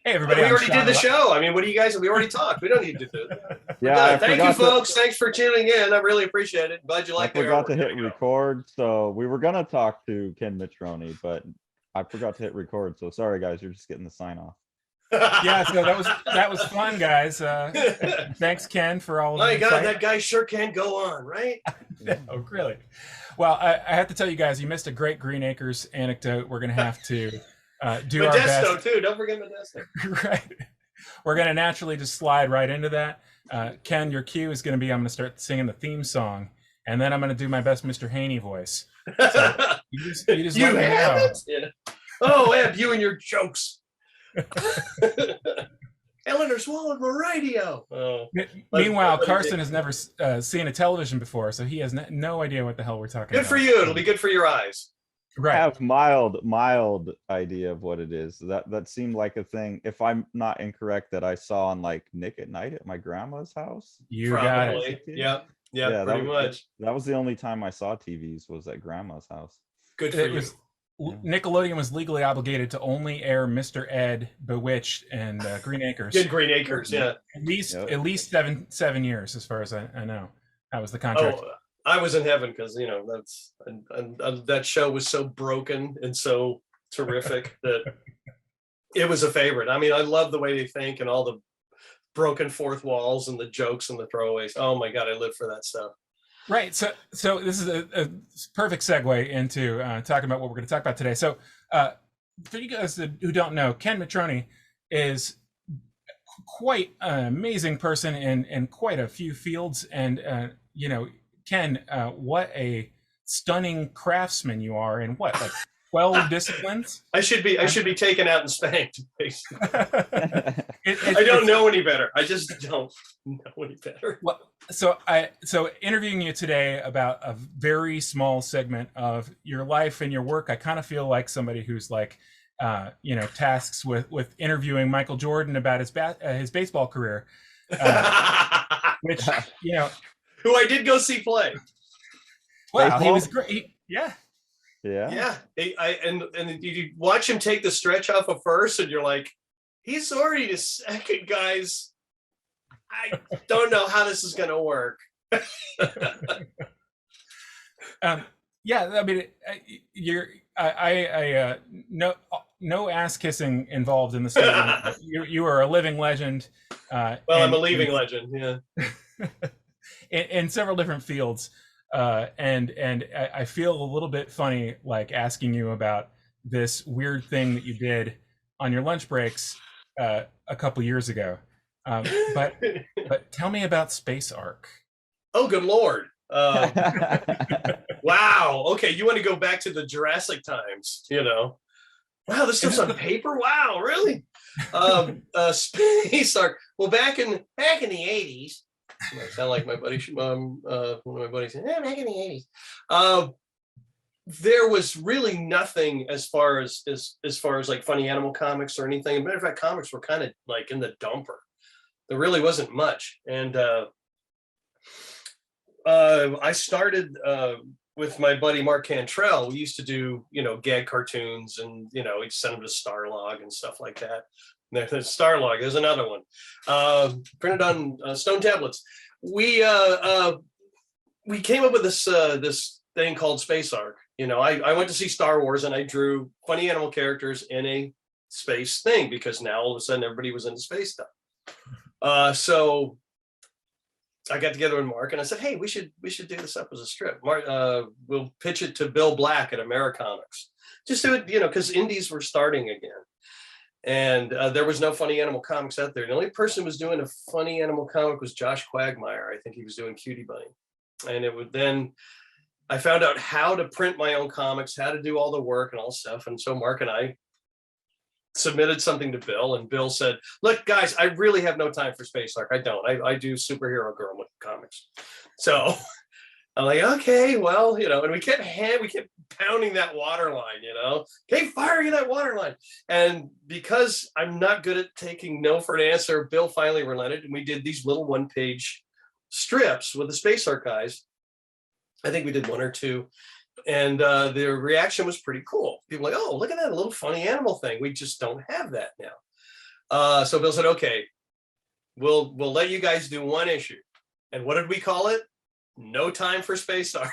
Hey, everybody. We already did the show. I mean, what do you guys? We already talked. We don't need to do it. Yeah. Thank you, folks. Thanks for tuning in. I really appreciate it. Glad you liked it. I forgot to hit record, so we were gonna talk to Ken Matroni, but I forgot to hit record. So sorry, guys. You're just getting the sign off. Yeah, so that was fun, guys. Thanks, Ken, for all of my God, that guy sure can go on, right? Oh, really? Well, I have to tell you guys, you missed a great Green Acres anecdote. We're gonna have to do Modesto, our best too. Don't forget Modesto. Right. We're gonna naturally just slide right into that. Ken, your cue is gonna be I'm gonna start singing the theme song, and then I'm gonna do my best Mr. Haney voice. So you just you let me know. Yeah. Oh, Eb, you and your jokes. Eleanor swallowed my radio. Oh. Meanwhile, Carson has never seen a television before, so he has no idea what the hell we're talking about. Good for you. It'll be good for your eyes. Right. I have mild idea of what it is. That seemed like a thing, if I'm not incorrect, that I saw on like Nick at Night at my grandma's house. You got it. Yeah, pretty much. That was the only time I saw TVs, was at grandma's house. Good for you. Nickelodeon was legally obligated to only air Mr. Ed, Bewitched, and Green Acres. Good Green Acres, yeah. At least 7 years, as far as I know. That was the contract. Oh, I was in heaven because that's that show was so broken and so terrific that it was a favorite. I mean, I love the way they think and all the broken fourth walls and the jokes and the throwaways. Oh my God, I live for that stuff. Right. So this is a perfect segue into talking about what we're going to talk about today. So for you guys who don't know, Ken Matroni is quite an amazing person in quite a few fields. And, Ken, what a stunning craftsman you are in like 12 disciplines? I should be taken out and spanked. I don't know any better. I just don't know any better. Well, so interviewing you today about a very small segment of your life and your work, I kind of feel like somebody who's like, tasks with interviewing Michael Jordan about his baseball career, which who I did go see play. Wow, baseball? He was great. Yeah. And you watch him take the stretch off of first, and you're like, he's already to second, guys. I don't know how this is going to work. Yeah, I mean, no ass kissing involved in the story. You are a living legend. Well, I'm a leaving legend. Yeah. In several different fields. And I feel a little bit funny, like asking you about this weird thing that you did on your lunch breaks a couple years ago. But tell me about Space Ark. Oh, good Lord. Wow. Okay. You want to go back to the Jurassic times, Wow, this stuff's on paper. Wow. Really? Space Ark. Well, back in the 80s, I sound like my buddy, one of my buddies said, back in the 80s. There was really nothing as far as like funny animal comics or anything. As a matter of fact, comics were kind of like in the dumper. There really wasn't much. And I started with my buddy Mark Cantrell. We used to do, gag cartoons, and, we'd send them to Starlog and stuff like that. There's Starlog. There's another one, printed on stone tablets. We came up with this thing called Space Ark. I went to see Star Wars, and I drew funny animal characters in a space thing, because now all of a sudden everybody was into space stuff. So I got together with Mark, and I said, "Hey, we should do this up as a strip. Mark, we'll pitch it to Bill Black at Americomics. Just do it, because indies were starting again." And there was no funny animal comics out there. The only person who was doing a funny animal comic was Josh Quagmire. I think he was doing Cutie Bunny. And then I found out how to print my own comics, how to do all the work and all stuff. And so Mark and I submitted something to Bill, and Bill said, "Look, guys, I really have no time for Space Ark. I don't. I do superhero girl comics." So I'm like, okay, well, and we kept pounding that water line, keep firing that water line. And because I'm not good at taking no for an answer, Bill finally relented, and we did these little one-page strips with the Space Ark guys. I think we did one or two, and the reaction was pretty cool. People were like, "Oh, look at that little funny animal thing. We just don't have that now." So Bill said, okay, we'll let you guys do one issue. And what did we call it? No Time for Space Ark.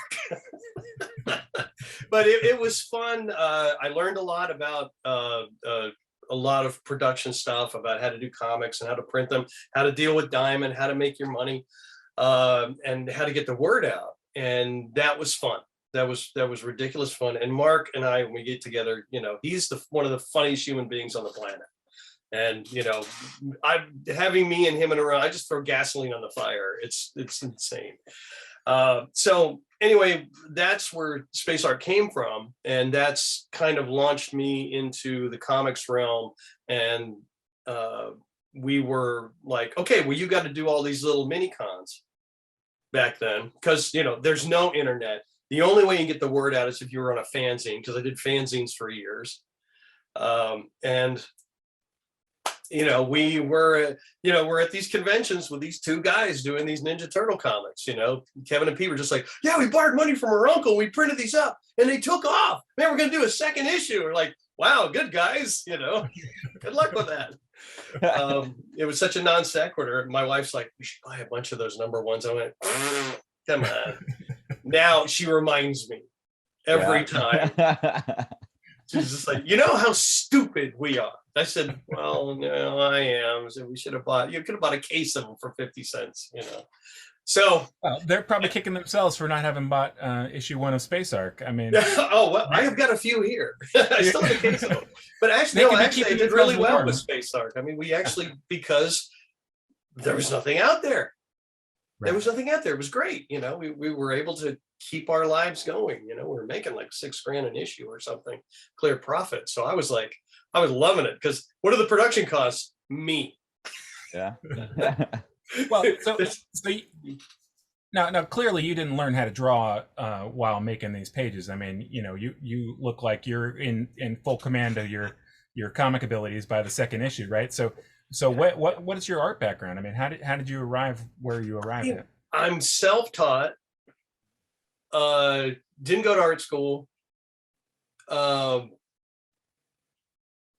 But it was fun. I learned a lot about a lot of production stuff, about how to do comics and how to print them, how to deal with Diamond, how to make your money, and how to get the word out. And that was fun. That was ridiculous fun. And Mark and I, when we get together, you know, he's one of the funniest human beings on the planet. And, you know, having me and him in a row, I just throw gasoline on the fire. It's insane. So anyway, that's where Space Ark came from. And that's kind of launched me into the comics realm. And we were like, okay, well, you got to do all these little mini cons back then, because, you know, there's no internet. The only way you get the word out is if you were on a fanzine, because I did fanzines for years. And you know, we're at these conventions with these two guys doing these Ninja Turtle comics. You know, Kevin and Pete were just like, yeah, we borrowed money from our uncle. We printed these up and they took off. Man, we're going to do a second issue. We're like, wow, good guys. You know, good luck with that. It was such a non sequitur. My wife's like, we should buy a bunch of those #1s. I went, come on. Now she reminds me every time. She's just like, you know how stupid we are. I said, well, no, I am. So we should have you could have bought a case of them for 50 cents, you know. So they're probably kicking themselves for not having bought issue 1 of Space Ark. I mean, oh, well, I have got a few here. I still have a case of them. But actually, I did really well with Space Ark. I mean, we actually, because there was nothing out there. Right. There was nothing out there. It was great. You know, we were able to keep our lives going. You know, we were making like $6,000 an issue or something, clear profit. So I was loving it, because what are the production costs? Me. Yeah. Well, so now clearly you didn't learn how to draw while making these pages. I mean, you know, you look like you're in full command of your comic abilities by the second issue, right? So what is your art background? I mean, how did you arrive where you arrived at? I'm self-taught. Didn't go to art school.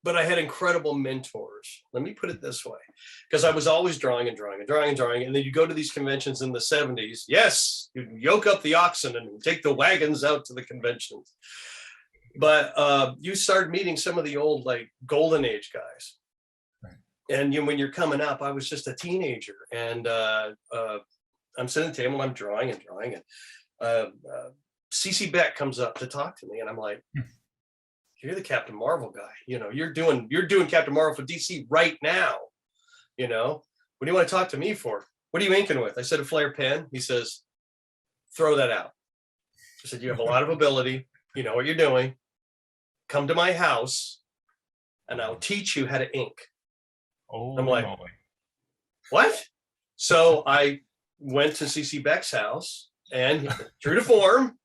But I had incredible mentors. Let me put it this way, because I was always drawing. And then you go to these conventions in the 70s. Yes, you yoke up the oxen and take the wagons out to the conventions. But you start meeting some of the old, like, golden age guys. Right. And when you're coming up, I was just a teenager. And I'm sitting at the table and I'm drawing. And CC Beck comes up to talk to me. And I'm like, you're the Captain Marvel guy. You know, you're doing Captain Marvel for DC right now. You know, what do you want to talk to me for? What are you inking with? I said, a Flair pen. He says, throw that out. I said, you have a lot of ability. You know what you're doing. Come to my house and I'll teach you how to ink. Oh, I'm like, what? So I went to CC Beck's house, and true to form,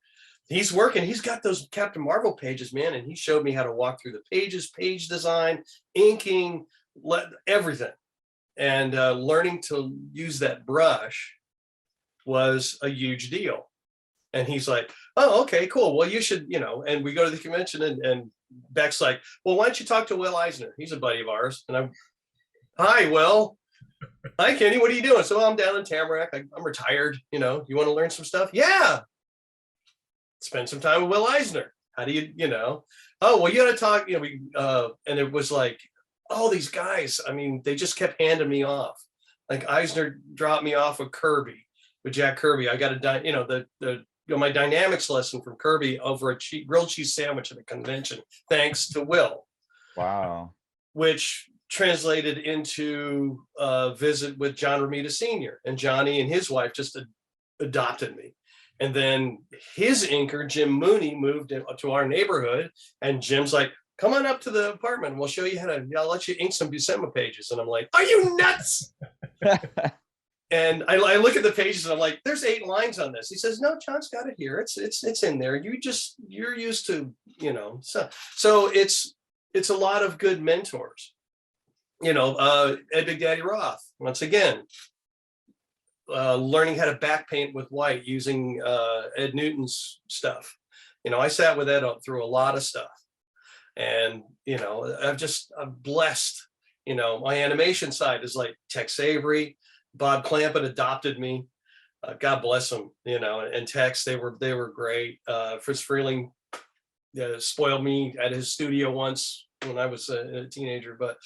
he's working. He's got those Captain Marvel pages, man. And he showed me how to walk through the pages, page design, inking, everything. And learning to use that brush was a huge deal. And he's like, oh, okay, cool. Well, you should, you know, and we go to the convention, and Beck's like, well, why don't you talk to Will Eisner? He's a buddy of ours. And I'm, hi, Will. Hi, Kenny. What are you doing? So I'm down in Tamarack. I'm retired. You know, you want to learn some stuff? Yeah. Spend some time with Will Eisner. How do you, you know? Oh, well, you got to talk, you know, we, and it was like, all these guys, I mean, they just kept handing me off. Like Eisner dropped me off with Kirby, with Jack Kirby. I got a, you know, my dynamics lesson from Kirby over a grilled cheese sandwich at a convention, thanks to Will. Wow. Which translated into a visit with John Romita Sr. And Johnny and his wife just adopted me. And then his inker, Jim Mooney, moved to our neighborhood. And Jim's like, come on up to the apartment. We'll show you how to, I'll let you ink some Buscema pages. And I'm like, are you nuts? And I look at the pages and I'm like, there's 8 lines on this. He says, no, John's got it here. It's in there. You're used to, you know, so it's a lot of good mentors. You know, Ed Big Daddy Roth, once again, learning how to back paint with white using Ed Newton's stuff. You know, I sat with Ed through a lot of stuff. And, you know, I'm blessed, You know, my animation side is like Tex Avery, Bob Clampett adopted me. God bless them, you know, and Tex, they were great. Fritz Freeling spoiled me at his studio once when I was a teenager, but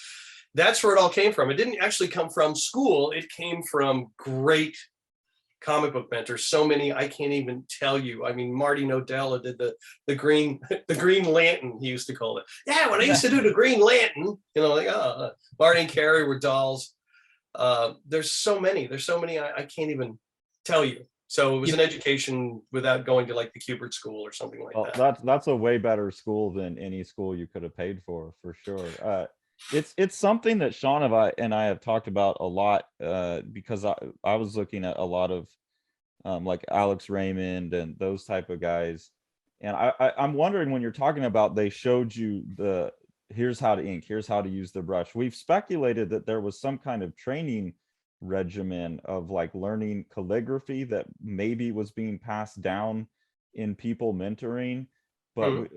that's where it all came from. It didn't actually come from school. It came from great comic book mentors. So many, I can't even tell you. I mean, Marty Nodella did the Green Lantern, he used to call it. Yeah, when I used to do the Green Lantern, you know, like Marty and Carrie were dolls. There's so many I can't even tell you. So it was an education without going to like the Kubert School or something like that. That's a way better school than any school you could have paid for sure. It's something that Sean and I have talked about a lot, because I was looking at a lot of like Alex Raymond and those type of guys, and I'm wondering, when you're talking about they showed you here's how to ink, here's how to use the brush. We've speculated that there was some kind of training regimen of like learning calligraphy that maybe was being passed down in people mentoring, but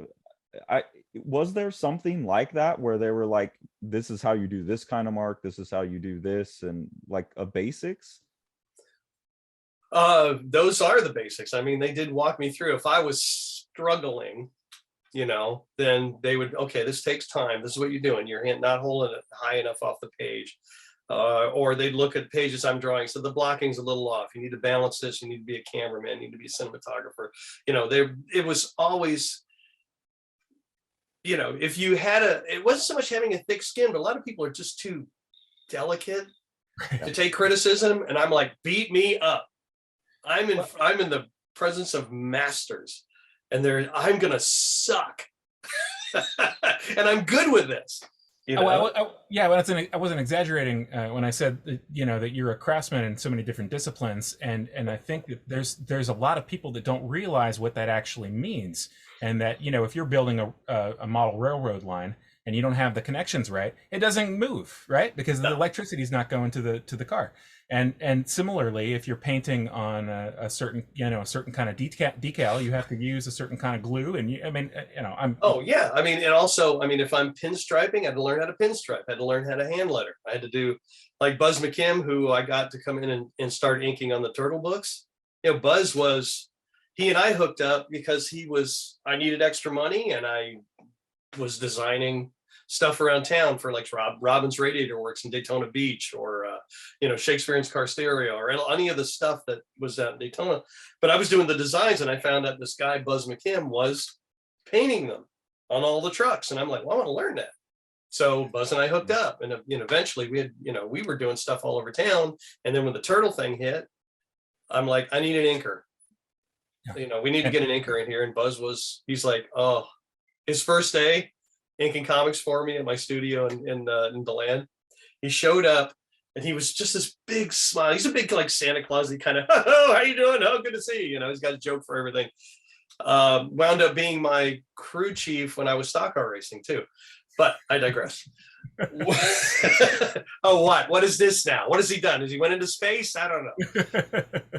was there something like that where they were like, this is how you do this kind of mark, this is how you do this, and like a basics? Those are the basics. I mean, they did walk me through. If I was struggling, you know, then they would, okay, this takes time, this is what you're doing, your hand not holding it high enough off the page. Or they'd look at pages I'm drawing, so the blocking's a little off, you need to balance this, you need to be a cameraman, you need to be a cinematographer. You know, it was always, you know, if you had it wasn't so much having a thick skin, but a lot of people are just too delicate to take criticism, and I'm like, beat me up. I'm in the presence of masters, and I'm gonna suck. And I'm good with this. You know? I wasn't exaggerating when I said that, you know, that you're a craftsman in so many different disciplines, and I think that there's a lot of people that don't realize what that actually means, and that, you know, if you're building a model railroad line and you don't have the connections right, it doesn't move, right? Because the electricity is not going to the car. And similarly, if you're painting on a certain kind of decal, you have to use a certain kind of glue. And and also, if I'm pinstriping, I had to learn how to pinstripe. I had to learn how to hand letter. I had to do like Buzz McKim, who I got to come in and start inking on the Turtle books. You know, Buzz he and I hooked up because I needed extra money, and I was designing stuff around town for like Robbins Radiator Works in Daytona Beach, or Shakespeare's Car Stereo, or any of the stuff that was out in Daytona. But I was doing the designs, and I found out this guy Buzz McKim was painting them on all the trucks, and I'm like, well, I want to learn that. So Buzz and I hooked up, and eventually we were doing stuff all over town. And then when the Turtle thing hit, I'm like, I need an inker. We need to get an inker in here. And he's like, oh, his first day inking comics for me at my studio in DeLand. He showed up, and he was just this big smile. He's a big like Santa Claus. He kind of, oh, how you doing? Oh, good to see you. He's got a joke for everything. Wound up being my crew chief when I was stock car racing too. But I digress. Oh, what is this now? What has he done? Has he went into space? I don't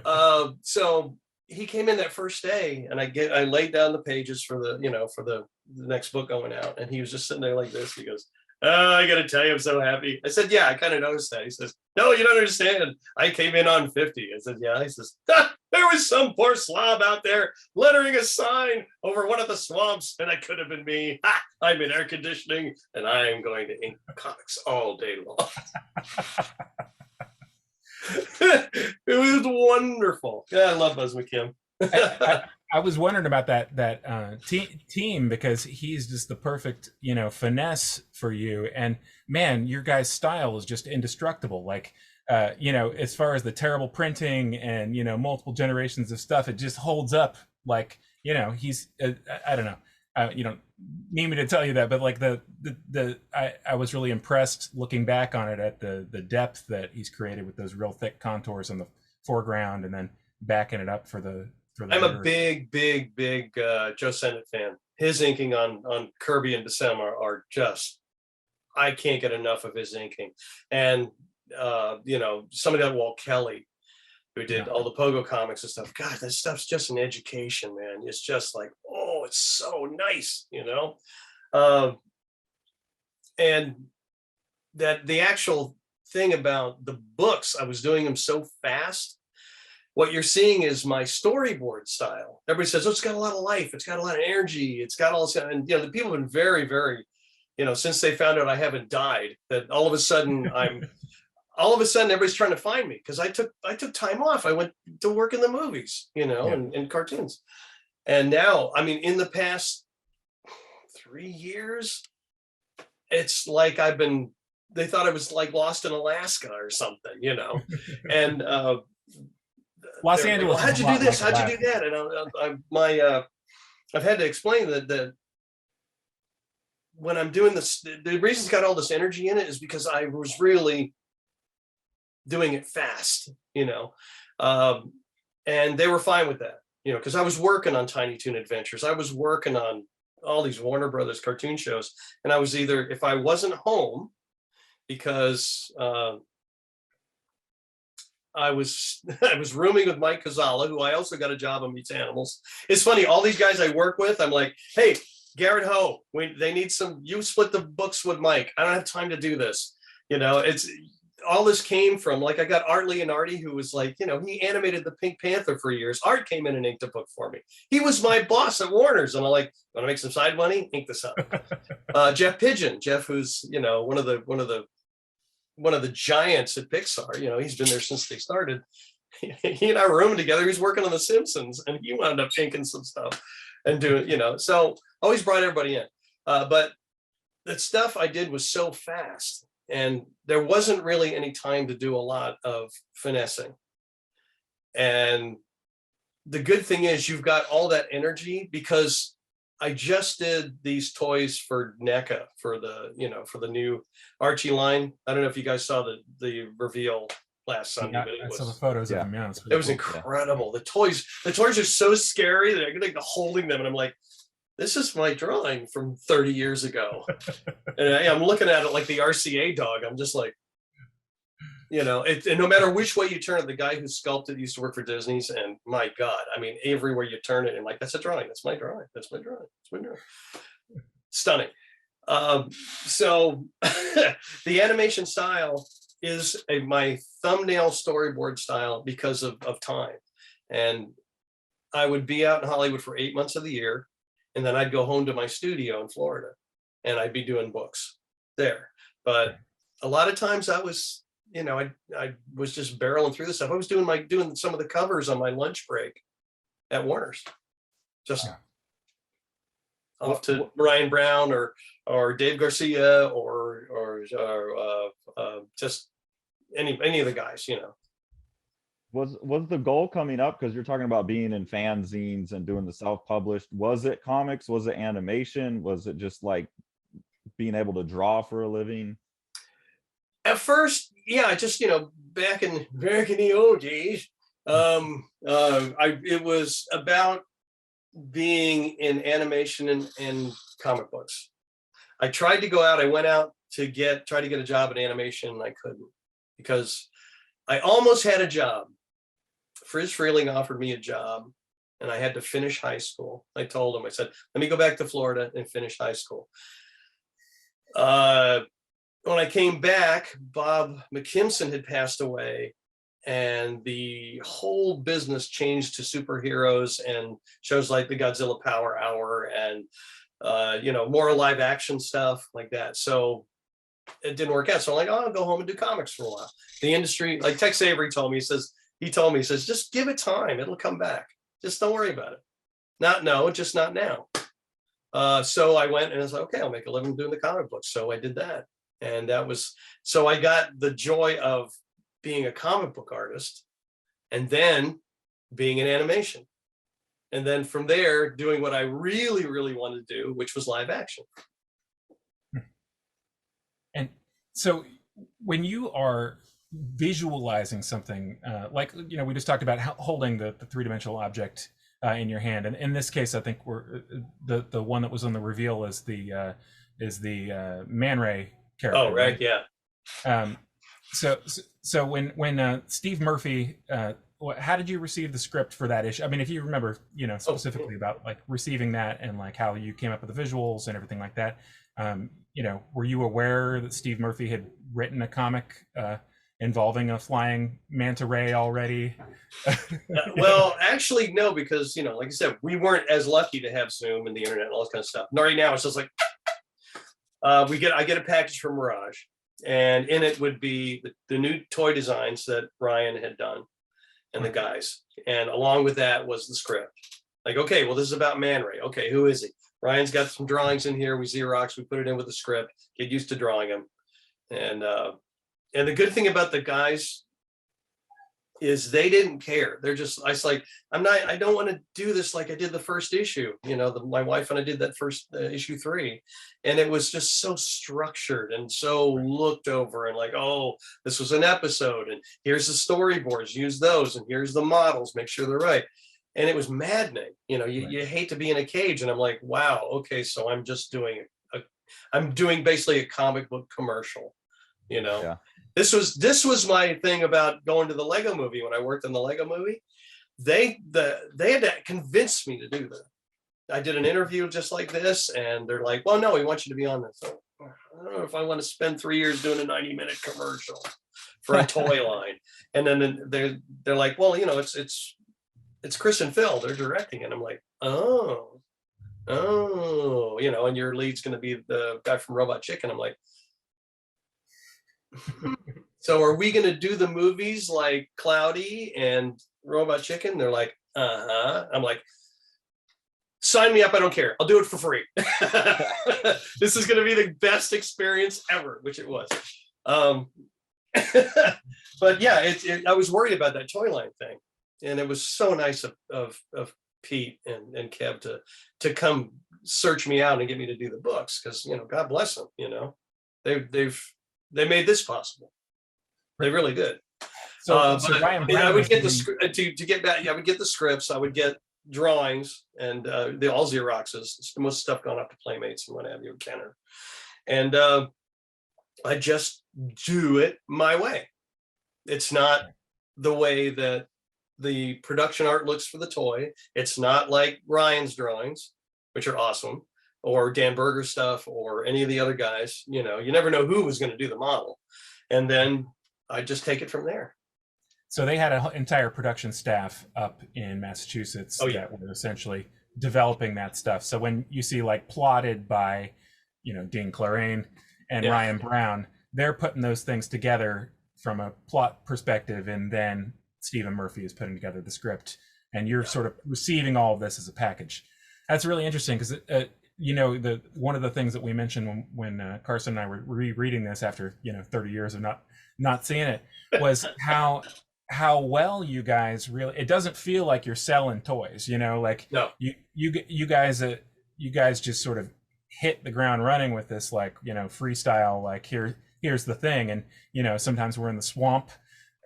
know. So he came in that first day, and I laid down the pages for the next book going out, and he was just sitting there like this. He goes, oh, I gotta tell you, I'm so happy. I said, yeah, I kind of noticed that. He says, no, you don't understand. I came in on 50. I said, yeah. He says, there was some poor slob out there lettering a sign over one of the swamps, and that could have been me. I'm in air conditioning, and I am going to ink comics all day long. It was wonderful. Yeah, I love Buzz McKim. I was wondering about that team, because he's just the perfect finesse for you, and man, your guys' style is just indestructible. Like as far as the terrible printing and multiple generations of stuff, it just holds up. Like he's I don't know. You don't need me to tell you that, but like I was really impressed looking back on it at the depth that he's created with those real thick contours on the foreground, and then backing it up for the. I'm a big Joe Sennett fan. His inking on Kirby and December are just, I can't get enough of his inking. And somebody like Walt Kelly, who did all the Pogo comics and stuff. God, that stuff's just an education, man. It's just like, oh, it's so nice, And that the actual thing about the books, I was doing them so fast. What you're seeing is my storyboard style. Everybody says, oh, it's got a lot of life. It's got a lot of energy. It's got all this. And, the people have been very, very, since they found out I haven't died, that all of a sudden everybody's trying to find me because I took time off. I went to work in the movies, and cartoons. And now, I mean, in the past 3 years, it's like they thought I was like lost in Alaska or something, and Los Angeles. Like, how'd you do this? How'd you do that? And I've had to explain that when I'm doing this, the reason it's got all this energy in it is because I was really doing it fast, and they were fine with that, because I was working on Tiny Toon Adventures. I was working on all these Warner Brothers cartoon shows, and I was either, if I wasn't home, because I was rooming with Mike Cazala, who I also got a job on Meets Animals. It's funny, all these guys I work with, I'm like, hey, Garrett Ho, they need you split the books with Mike. I don't have time to do this. It's all this came from, like, I got Art Leonardi, who was like, he animated the Pink Panther for years. Art came in and inked a book for me. He was my boss at Warner's. And I'm like, want to make some side money? Ink this up. Jeff Pigeon, who's, one of the giants at Pixar, he's been there since they started. He and I were rooming together. He was working on The Simpsons, and he wound up inking some stuff and doing, so always brought everybody in. But the stuff I did was so fast, and there wasn't really any time to do a lot of finessing. And the good thing is you've got all that energy, because I just did these toys for NECA for the new Archie line. I don't know if you guys saw the reveal last Sunday, but I saw the photos of them. Yeah, it was incredible. The toys are so scary that I'm like holding them, and I'm like, this is my drawing from 30 years ago. And I'm looking at it like the RCA dog. I'm just like, and no matter which way you turn it, the guy who sculpted used to work for Disney's, and my God, I mean, everywhere you turn it, and like, that's a drawing. That's my drawing. That's my drawing. That's my drawing. Stunning. So the animation style is my thumbnail storyboard style because of time. And I would be out in Hollywood for 8 months of the year. And then I'd go home to my studio in Florida, and I'd be doing books there. But a lot of times I was, I was just barreling through this stuff. I was doing some of the covers on my lunch break at Warner's, just off to Ryan Brown or Dave Garcia or just any of the guys, Was the goal coming up, because you're talking about being in fanzines and doing the self-published, was it comics? Was it animation? Was it just like being able to draw for a living? At first, yeah, just back in the old days, it was about being in animation and comic books. I tried to go out. I went out to try to get a job in animation, and I couldn't, because I almost had a job. Frizz Freeling offered me a job, and I had to finish high school. I told him, I said, let me go back to Florida and finish high school. When I came back, Bob McKimson had passed away, and the whole business changed to superheroes and shows like the Godzilla Power Hour and, more live action stuff like that. So it didn't work out. So I'm like, oh, I'll go home and do comics for a while. The industry, like Tex Avery told me, he says, just give it time. It'll come back. Just don't worry about it. Just not now. So I went and I was like, okay, I'll make a living doing the comic books. So I did that. And so I got the joy of being a comic book artist, and then being in animation. And then from there, doing what I really, really wanted to do, which was live action. And so when you are visualizing something, like, we just talked about holding the three-dimensional object in your hand. And in this case, I think the one that was on the reveal is the Man Ray character. Oh, right. Yeah. So when Steve Murphy how did you receive the script for that issue? I mean, if you remember, specifically about like receiving that and like how you came up with the visuals and everything like that. Were you aware that Steve Murphy had written a comic involving a flying manta ray already? Well, actually, no, because like I said, we weren't as lucky to have Zoom and the internet and all this kind of stuff. And right now, it's just like I get a package from Mirage, and in it would be the new toy designs that Ryan had done, and the guys, and along with that was the script. Like, okay, well, this is about Man Ray. Okay, who is he? Ryan's got some drawings in here. We Xerox, we put it in with the script. Get used to drawing them, and the good thing about the guys is they didn't care. They're just, I was like, I don't want to do this like I did the first issue. My wife and I did that first issue 3, and it was just so structured and so looked over and like, oh, this was an episode, and here's the storyboards, use those, and here's the models, make sure they're right. And it was maddening. You hate to be in a cage, and I'm like, wow, okay, so I'm just doing I'm doing basically a comic book commercial. Yeah. This was my thing about going to the Lego movie. When I worked in the Lego movie, they had to convince me to do that. I did an interview just like this, and they're like, well, no, we want you to be on this. So, I don't know if I want to spend 3 years doing a 90-minute commercial for a toy line. And then they're like, well, it's Chris and Phil, they're directing it. I'm like, oh, and your lead's going to be the guy from Robot Chicken. I'm like, so are we going to do the movies like Cloudy and Robot Chicken? They're like, I'm like, sign me up. I don't care. I'll do it for free. This is going to be the best experience ever, which it was. But yeah, I was worried about that toy line thing. And it was so nice of Pete and Kev to come search me out and get me to do the books, because God bless them. They made this possible. They really did. So Ryan Brown, I would get the script to get back. Yeah, I would get the scripts. I would get drawings and the all Xeroxes. Most stuff gone up to Playmates and what have you, Kenner. And I just do it my way. It's not the way that the production art looks for the toy. It's not like Ryan's drawings, which are awesome, or Dan Berger's stuff, or any of the other guys. You never know who was going to do the model, and then I just take it from there. So they had an entire production staff up in Massachusetts that were essentially developing that stuff. So when you see like plotted by, Dean Clarrain and Ryan Brown, they're putting those things together from a plot perspective, and then Stephen Murphy is putting together the script, and you're sort of receiving all of this as a package. That's really interesting, because one of the things that we mentioned when Carson and I were rereading this after 30 years of not seeing it was how well you guys really. It doesn't feel like you're selling toys, like no. You guys just sort of hit the ground running with this, like freestyle, like here's the thing, and sometimes we're in the swamp.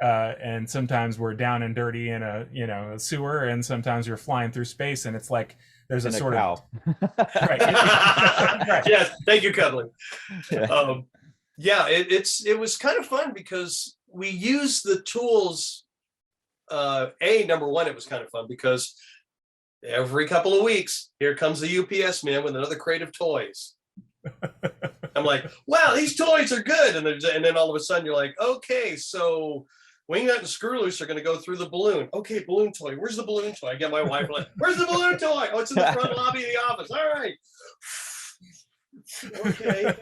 And sometimes we're down and dirty in a sewer, and sometimes you're flying through space, and it's like there's a sort of right. Right. Yes, thank you, Cuddling. Yeah, it was kind of fun because we used the tools. Number one, it was kind of fun because every couple of weeks, here comes the UPS man with another crate of toys. I'm like, wow, these toys are good, and then all of a sudden you're like, okay, so Wingnut and Screw Loose are going to go through the balloon. Okay, balloon toy. Where's the balloon toy? I get my wife like, where's the balloon toy? Oh, it's in the front lobby of the office. All right. Okay.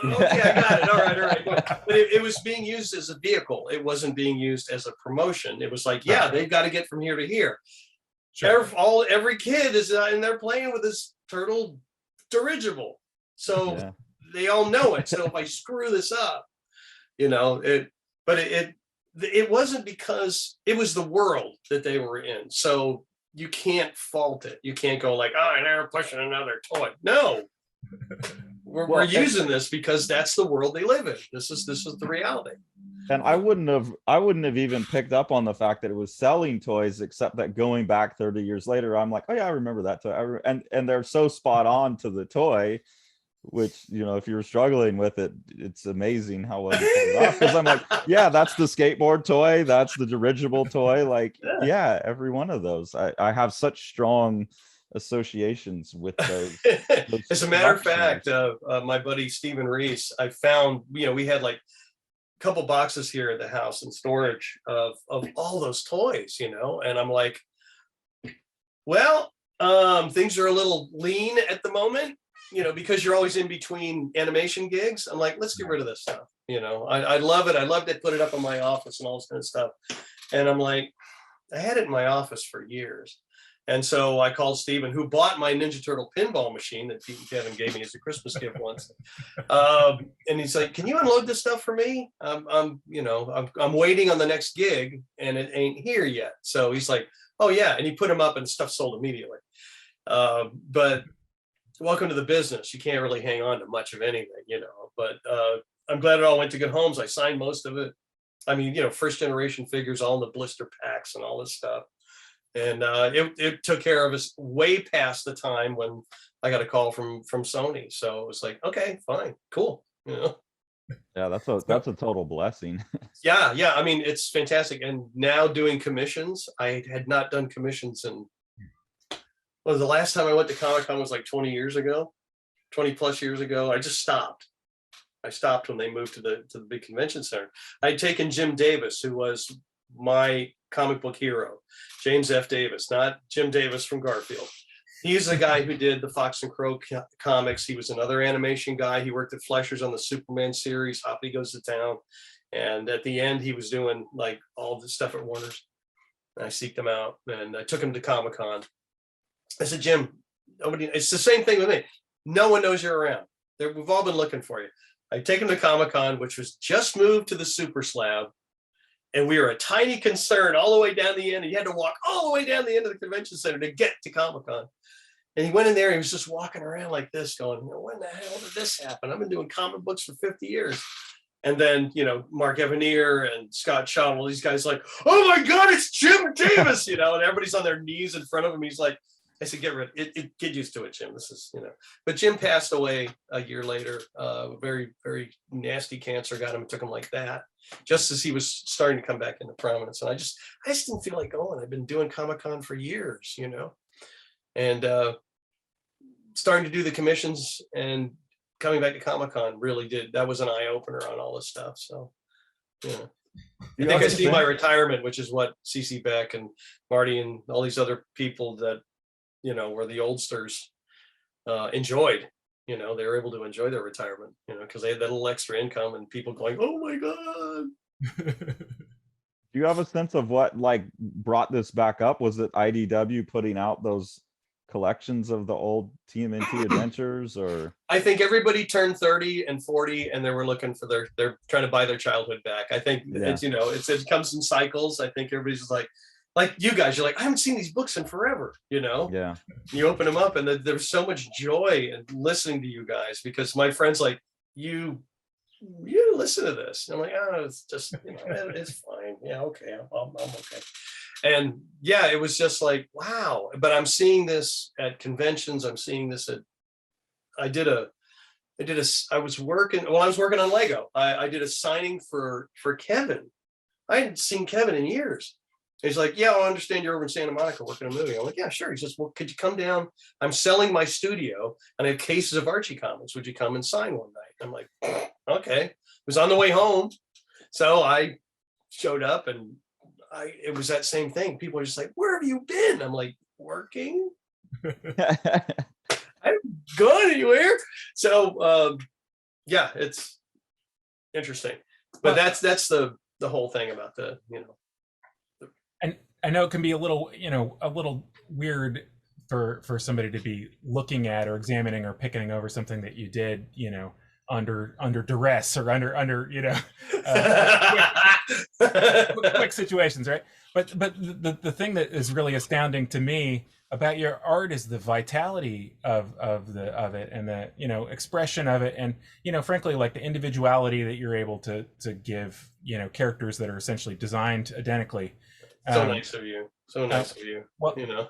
Okay, I got it. All right. But it was being used as a vehicle. It wasn't being used as a promotion. It was like, yeah, they've got to get from here to here. Sure. Every kid is and they're playing with this turtle dirigible. So they all know it. So if I screw this up, it wasn't because it was the world that they were in. So you can't fault it. You can't go like, oh, they're pushing another toy. No, we're using this because that's the world they live in. This is the reality. And I wouldn't have even picked up on the fact that it was selling toys, except that going back 30 years later, I'm like, oh yeah, I remember that toy. And they're so spot on to the toy which, you know, if you're struggling with it, it's amazing how well you pull it off. Because I'm like, yeah, that's the skateboard toy, that's the dirigible toy. Like, yeah, every one of those. I have such strong associations with those. As a matter of fact, my buddy Stephen Reese, I found, you know, we had like a couple boxes here at the house in storage of all those toys, you know, and I'm like, well, things are a little lean at the moment, you know, because you're always in between animation gigs. I'm like, let's get rid of this stuff. You know, I love it. I love to put it up in my office and all this kind of stuff. And I'm like, I had it in my office for years. And so I called Steven, who bought my Ninja Turtle pinball machine that Pete and Kevin gave me as a Christmas gift once. And he's like, can you unload this stuff for me? I'm waiting on the next gig and it ain't here yet. So he's like, oh yeah. And he put them up and stuff sold immediately. But welcome to the business. You can't really hang on to much of anything, you know, but I'm glad it all went to good homes. I signed most of it. I mean, you know, first generation figures, all in the blister packs and all this stuff. And it took care of us way past the time when I got a call from Sony. So it was like, okay, fine, cool. You know? Yeah, that's a total blessing. Yeah. I mean, it's fantastic. And now doing commissions, I had not done commissions in, well, the last time I went to Comic-Con was like 20 plus years ago. I just stopped. I stopped when they moved to the big convention center. I'd taken Jim Davis, who was my comic book hero, James F. Davis, not Jim Davis from Garfield. He's the guy who did the Fox and Crow comics. He was another animation guy. He worked at Fleischer's on the Superman series, Hoppy Goes to Town. And at the end, he was doing like all the stuff at Warner's. And I seeked him out and I took him to Comic-Con. I said, Jim, it's the same thing with me. No one knows you're around. We've all been looking for you. I take him to Comic-Con, which was just moved to the Super Slab. And we were a tiny concern all the way down the end. And you had to walk all the way down the end of the convention center to get to Comic-Con. And he went in there, and he was just walking around like this going, when the hell did this happen? I've been doing comic books for 50 years. And then, you know, Mark Evanier and Scott Shaw, all these guys like, oh my God, it's Jim Davis, you know, and everybody's on their knees in front of him. He's like, I said, get used to it, Jim. This is, you know, but Jim passed away a year later. Very, very nasty cancer got him. It took him like that, just as he was starting to come back into prominence. And I just didn't feel like going. I've been doing Comic-Con for years, you know, and starting to do the commissions and coming back to Comic-Con really did. That was an eye opener on all this stuff. So, you know. I think I see my retirement, which is what CC Beck and Marty and all these other people that, you know, were the oldsters enjoyed, you know, they were able to enjoy their retirement, you know, because they had that little extra income and people going, oh my God. Do you have a sense of what like brought this back up? Was it IDW putting out those collections of the old TMNT adventures, or? I think everybody turned 30 and 40 and they were looking for they're trying to buy their childhood back. I think it's, you know, it comes in cycles. I think everybody's just like you guys, you're like, I haven't seen these books in forever, you know? Yeah. You open them up and there's so much joy in listening to you guys, because my friends like, you listen to this. And I'm like, oh, it's just, you know, it's fine. Yeah, okay, I'm okay. And yeah, it was just like, wow. But I'm seeing this at conventions. I'm seeing this at, I was working on Lego. I did a signing for Kevin. I hadn't seen Kevin in years. He's like, yeah, I understand you're over in Santa Monica working a movie. I'm like, yeah, sure. He says, well, could you come down? I'm selling my studio and I have cases of Archie comics. Would you come and sign one night? I'm like, okay. It was on the way home. So I showed up and it was that same thing. People are just like, where have you been? I'm like, working. I haven't gone anywhere. So yeah, it's interesting. But that's the whole thing about the, you know. And I know it can be a little weird for somebody to be looking at or examining or picking over something that you did, you know, under duress or under you know, quick situations, right? But the thing that is really astounding to me about your art is the vitality of it and the, you know, expression of it, and, you know, frankly, like the individuality that you're able to give, you know, characters that are essentially designed identically. So nice of you. So nice of you. Well, you know,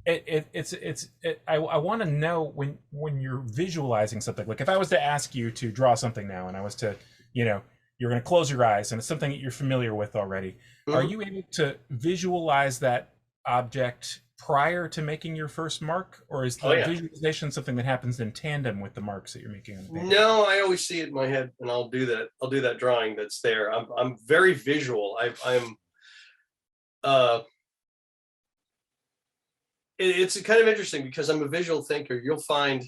I want to know when you're visualizing something. Like if I was to ask you to draw something now, and I was to, you know, you're going to close your eyes, and it's something that you're familiar with already. Are you able to visualize that object prior to making your first mark, or is the visualization something that happens in tandem with the marks that you're making on the paper? No, I always see it in my head, and I'll do that. I'll do that drawing that's there. I'm very visual. It's kind of interesting because I'm a visual thinker. You'll find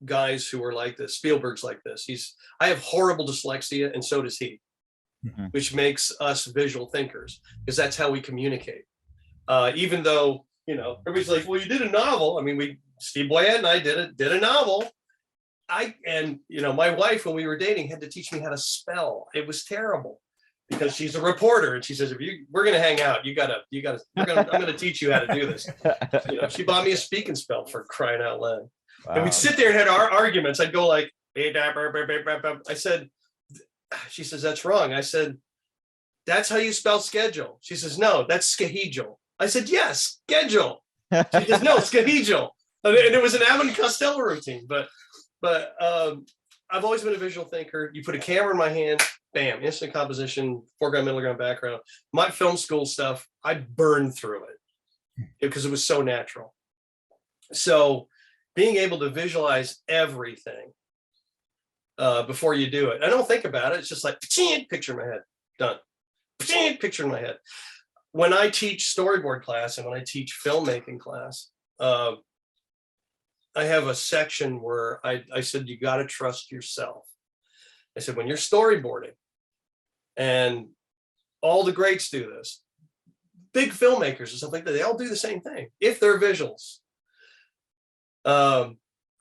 guys who are like this. Spielberg's like this. I have horrible dyslexia, and so does he, which makes us visual thinkers because that's how we communicate. Even though, you know, everybody's like, well, you did a novel. I mean, Steve Boyette and I did a novel. And you know, my wife, when we were dating, had to teach me how to spell. It was terrible because she's a reporter, and she says, we're going to hang out, I'm going to teach you how to do this. You know, she bought me a speak and spell, for crying out loud. Wow. And we'd sit there and had our arguments. I'd go like, I said, she says, that's wrong. I said, that's how you spell schedule. She says, no, that's schedule. I said, yes, schedule. She says, no, schedule. And it was an Abbott and Costello routine, but I've always been a visual thinker. You put a camera in my hand, bam, instant composition, foreground, middle ground, background. My film school stuff, I burned through it because it was so natural. So being able to visualize everything before you do it, I don't think about it. It's just like, picture in my head, done. Picture in my head. When I teach storyboard class and when I teach filmmaking class, I have a section where I said, you got to trust yourself. I said, when you're storyboarding, and all the greats do this, big filmmakers and stuff like that, they all do the same thing if they're visuals. I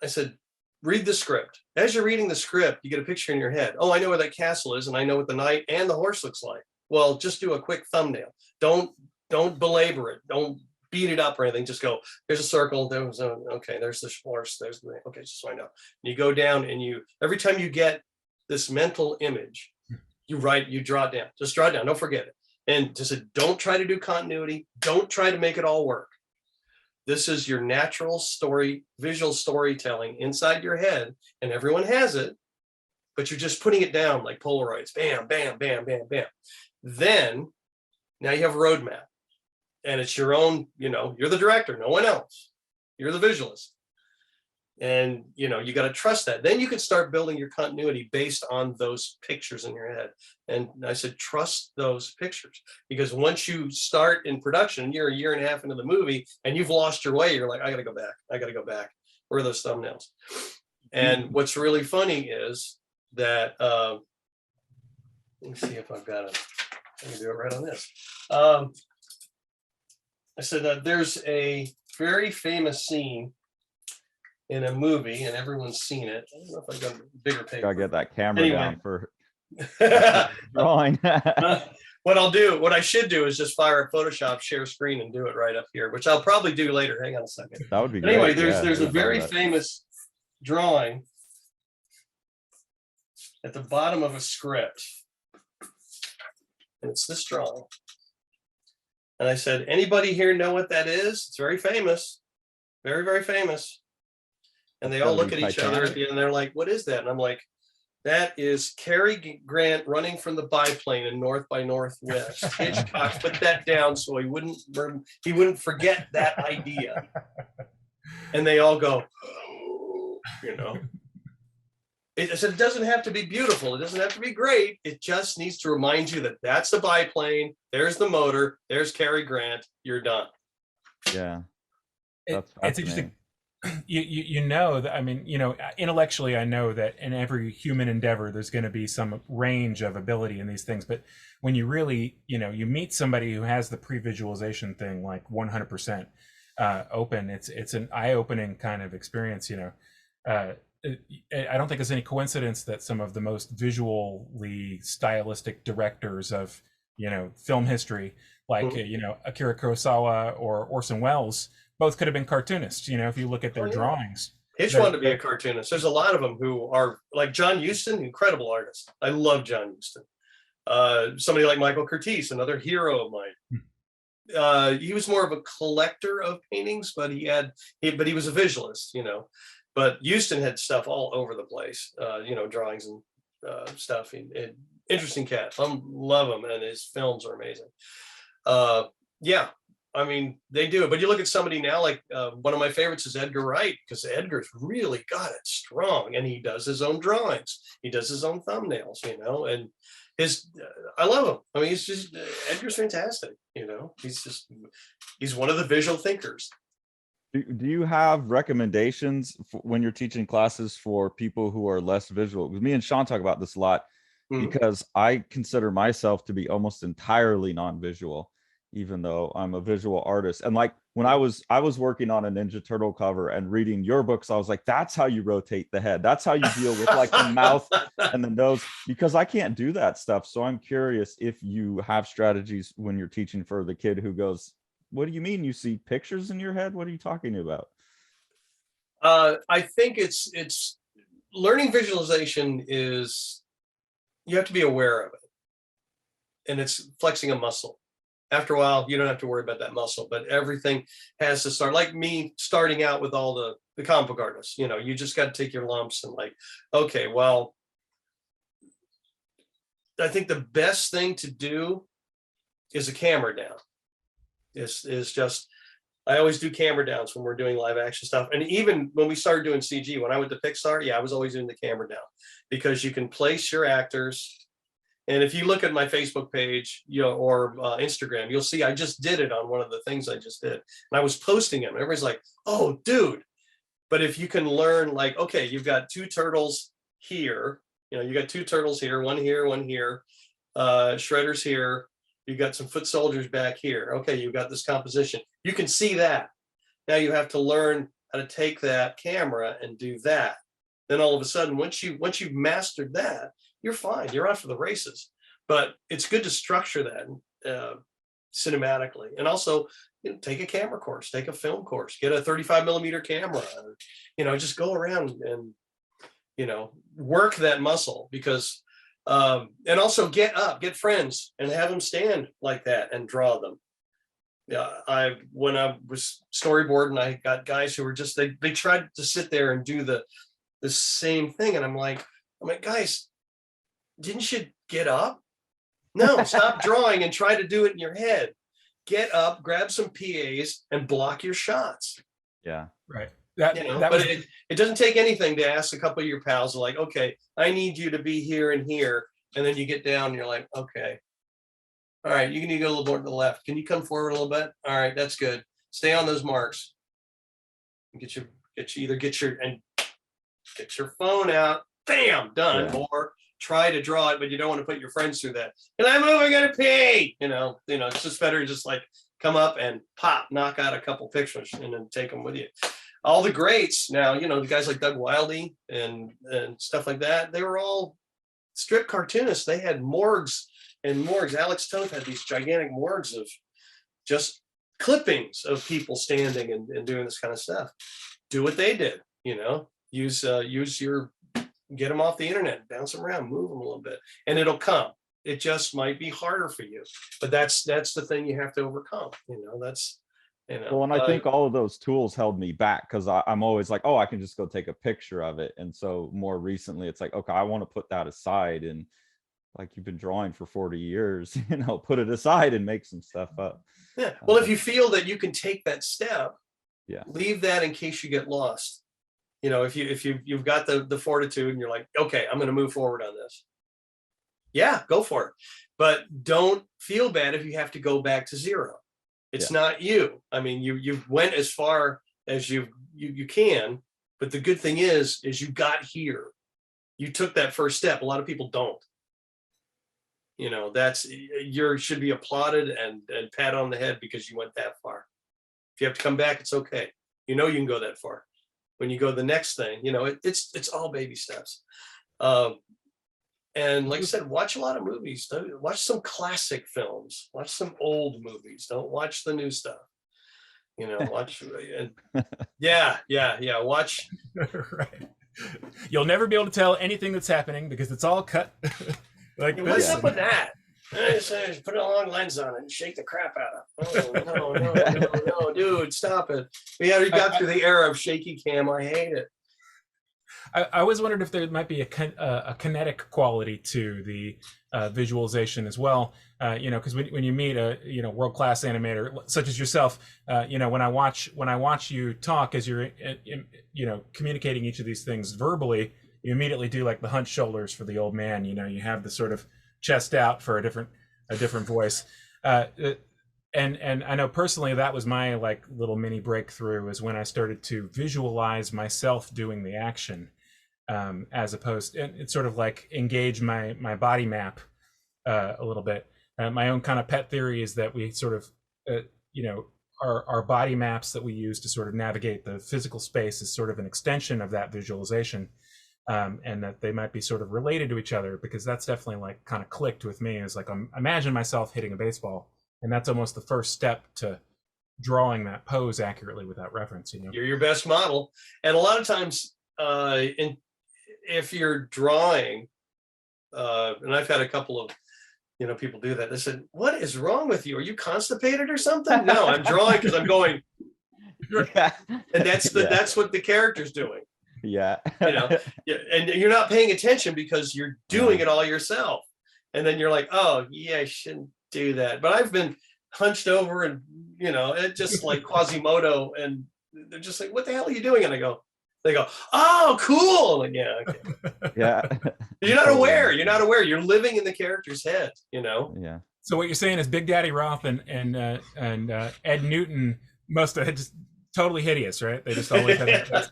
said, read the script. As you're reading the script, you get a picture in your head. Oh, I know where that castle is, and I know what the knight and the horse looks like. Well, just do a quick thumbnail. Don't belabor it. Don't beat it up or anything. Just go, there's a circle. There's okay, there's the horse. There's the, okay, just so I know. And you go down and every time you get this mental image, you draw it down. Just draw it down. Don't forget it. And just don't try to do continuity. Don't try to make it all work. This is your natural story, visual storytelling inside your head, and everyone has it, but you're just putting it down like Polaroids. Bam, bam, bam, bam, bam. Then now you have a roadmap, and it's your own, you know, you're the director, no one else. You're the visualist. And, you know, you got to trust that. Then you can start building your continuity based on those pictures in your head. And I said, trust those pictures, because once you start in production, you're a year and a half into the movie and you've lost your way. You're like, I got to go back. I got to go back. Where are those thumbnails? And what's really funny is that, let me see if I've got it. I can do it right on this. I said, there's a very famous scene in a movie, and everyone's seen it. I don't know if I've got a bigger paper. Gotta get that camera down for drawing. What I should do is just fire up Photoshop, share screen, and do it right up here, which I'll probably do later. Hang on a second. That would be great. Anyway, great. there's a very famous drawing at the bottom of a script, and it's this drawing. And I said, anybody here know what that is? It's very famous, very, very famous. And they all look at each other at the end, and they're like, what is that? And I'm like, that is Cary Grant running from the biplane in North by Northwest. Hitchcock put that down so he wouldn't forget that idea. And they all go, oh, you know. I said, it doesn't have to be beautiful. It doesn't have to be great. It just needs to remind you that that's the biplane. There's the motor. There's Cary Grant. You're done. Yeah. It's interesting. You know that, I mean, you know, intellectually, I know that in every human endeavor, there's going to be some range of ability in these things. But when you really, you know, you meet somebody who has the pre-visualization thing like 100% open, it's an eye-opening kind of experience. You know, I don't think it's any coincidence that some of the most visually stylistic directors of, you know, film history, like you know, Akira Kurosawa or Orson Welles, both could have been cartoonists. You know, if you look at their drawings. Hitch wanted to be a cartoonist. There's a lot of them who are like John Huston, incredible artist. I love John Huston. Somebody like Michael Curtiz, another hero of mine. He was more of a collector of paintings, but he was a visualist, But Houston had stuff all over the place, drawings and stuff. And interesting cat. I love him, and his films are amazing. Yeah, I mean, they do it. But you look at somebody now, like one of my favorites is Edgar Wright, because Edgar's really got it strong, and he does his own drawings. He does his own thumbnails, and I love him. I mean, he's just Edgar's fantastic. He's one of the visual thinkers. Do you have recommendations when you're teaching classes for people who are less visual? Because me and Sean talk about this a lot, because I consider myself to be almost entirely non-visual, even though I'm a visual artist. And like when I was working on a Ninja Turtle cover and reading your books, I was like, that's how you rotate the head. That's how you deal with like the mouth and the nose, because I can't do that stuff. So I'm curious if you have strategies when you're teaching for the kid who goes, what do you mean you see pictures in your head? What are you talking about? I think it's learning visualization is, you have to be aware of it, and it's flexing a muscle. After a while, you don't have to worry about that muscle, but everything has to start, like me starting out with all the comic book artists, you just got to take your lumps and like, okay, well, I think the best thing to do is a camera down. Is just, I always do camera downs when we're doing live action stuff. And even when we started doing CG, when I went to Pixar, I was always doing the camera down, because you can place your actors. And if you look at my Facebook page, or Instagram, you'll see I just did it on one of the things I just did. And I was posting them. Everybody's like, oh, dude. But if you can learn, like, okay, you've got two turtles here. You got two turtles here, one here, one here. Shredder's here. You got some foot soldiers back here. Okay, you've got this composition. You can see that. Now you have to learn how to take that camera and do that. Then all of a sudden, once you've mastered that, you're fine. You're off for the races. But it's good to structure that cinematically, and also take a camera course, take a film course, get a 35 millimeter camera. Just go around and work that muscle, because. And also get friends and have them stand like that and draw them. Yeah, when I was storyboarding, I got guys who were just, they tried to sit there and do the same thing, and I'm like, guys, didn't you get up? No, stop drawing and try to do it in your head. Get up, grab some PAs, and block your shots. Yeah, right. But it doesn't take anything to ask a couple of your pals, like, okay, I need you to be here and here. And then you get down and you're like, okay, all right, you need to go a little more to the left. Can you come forward a little bit? All right, that's good. Stay on those marks. Get your phone out. Bam, done. Yeah. Or try to draw it, but you don't want to put your friends through that. And I'm moving at a pee. It's just better to just like come up and pop, knock out a couple pictures and then take them with you. All the greats now, the guys like Doug Wildey and stuff like that, they were all strip cartoonists. They had morgues and morgues. Alex Toth had these gigantic morgues of just clippings of people standing and doing this kind of stuff. Do what they did, use get them off the internet, bounce them around, move them a little bit, and it'll come. It just might be harder for you, but that's the thing you have to overcome. Well, and I think all of those tools held me back, because I'm always like, oh, I can just go take a picture of it. And so more recently, it's like, okay, I want to put that aside. And like, you've been drawing for 40 years, put it aside and make some stuff up. Yeah. Well, if you feel that you can take that step, leave that in case you get lost. If you've got the fortitude and you're like, okay, I'm going to move forward on this. Yeah, go for it. But don't feel bad if you have to go back to zero. It's not you. I mean, you went as far as you can, but the good thing is you got here. You took that first step. A lot of people don't. You should be applauded and pat on the head because you went that far. If you have to come back, it's okay. You can go that far. When you go to the next thing, it's all baby steps. And like I said, watch a lot of movies. Watch some classic films. Watch some old movies. Don't watch the new stuff. Watch. Watch. Right. You'll never be able to tell anything that's happening because it's all cut. What's up with that? I just put a long lens on it and shake the crap out of it. Oh, no, dude, stop it. We already got through the era of shaky cam. I hate it. I always wondered if there might be a kinetic quality to the visualization as well. Because when you meet a world-class animator such as yourself, when I watch you talk as you're communicating each of these things verbally, you immediately do like the hunched shoulders for the old man. You have the sort of chest out for a different voice. And I know personally that was my like little mini breakthrough, is when I started to visualize myself doing the action, as opposed, and it's sort of like engage my body map a little bit. My own kind of pet theory is that we sort of, our body maps that we use to sort of navigate the physical space is sort of an extension of that visualization, and that they might be sort of related to each other, because that's definitely like kind of clicked with me. Is like, imagine myself hitting a baseball. And that's almost the first step to drawing that pose accurately without reference. You're your best model. And a lot of times, if you're drawing, and I've had a couple of people do that. They said, "What is wrong with you? Are you constipated or something?" No, I'm drawing because I'm going. Yeah. And that's what the character's doing. Yeah. And you're not paying attention because you're doing it all yourself. And then you're like, "Oh yeah, I shouldn't do that." But I've been hunched over and it just like Quasimodo, and they're just like, "What the hell are you doing?" And they go, "Oh, cool." I'm like, yeah, okay. Yeah. You're not aware. You're living in the character's head. Yeah. So what you're saying is Big Daddy Roth and Ed Newton must have just totally hideous, right? They just always had that.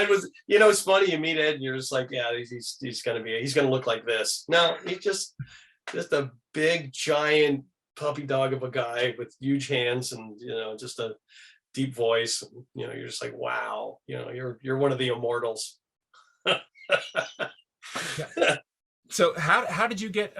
It was, it's funny. You meet Ed and you're just like, yeah, he's gonna look like this. No, he's just a big giant puppy dog of a guy with huge hands and just a deep voice. And, you're just like, wow, you're one of the immortals. So how did you get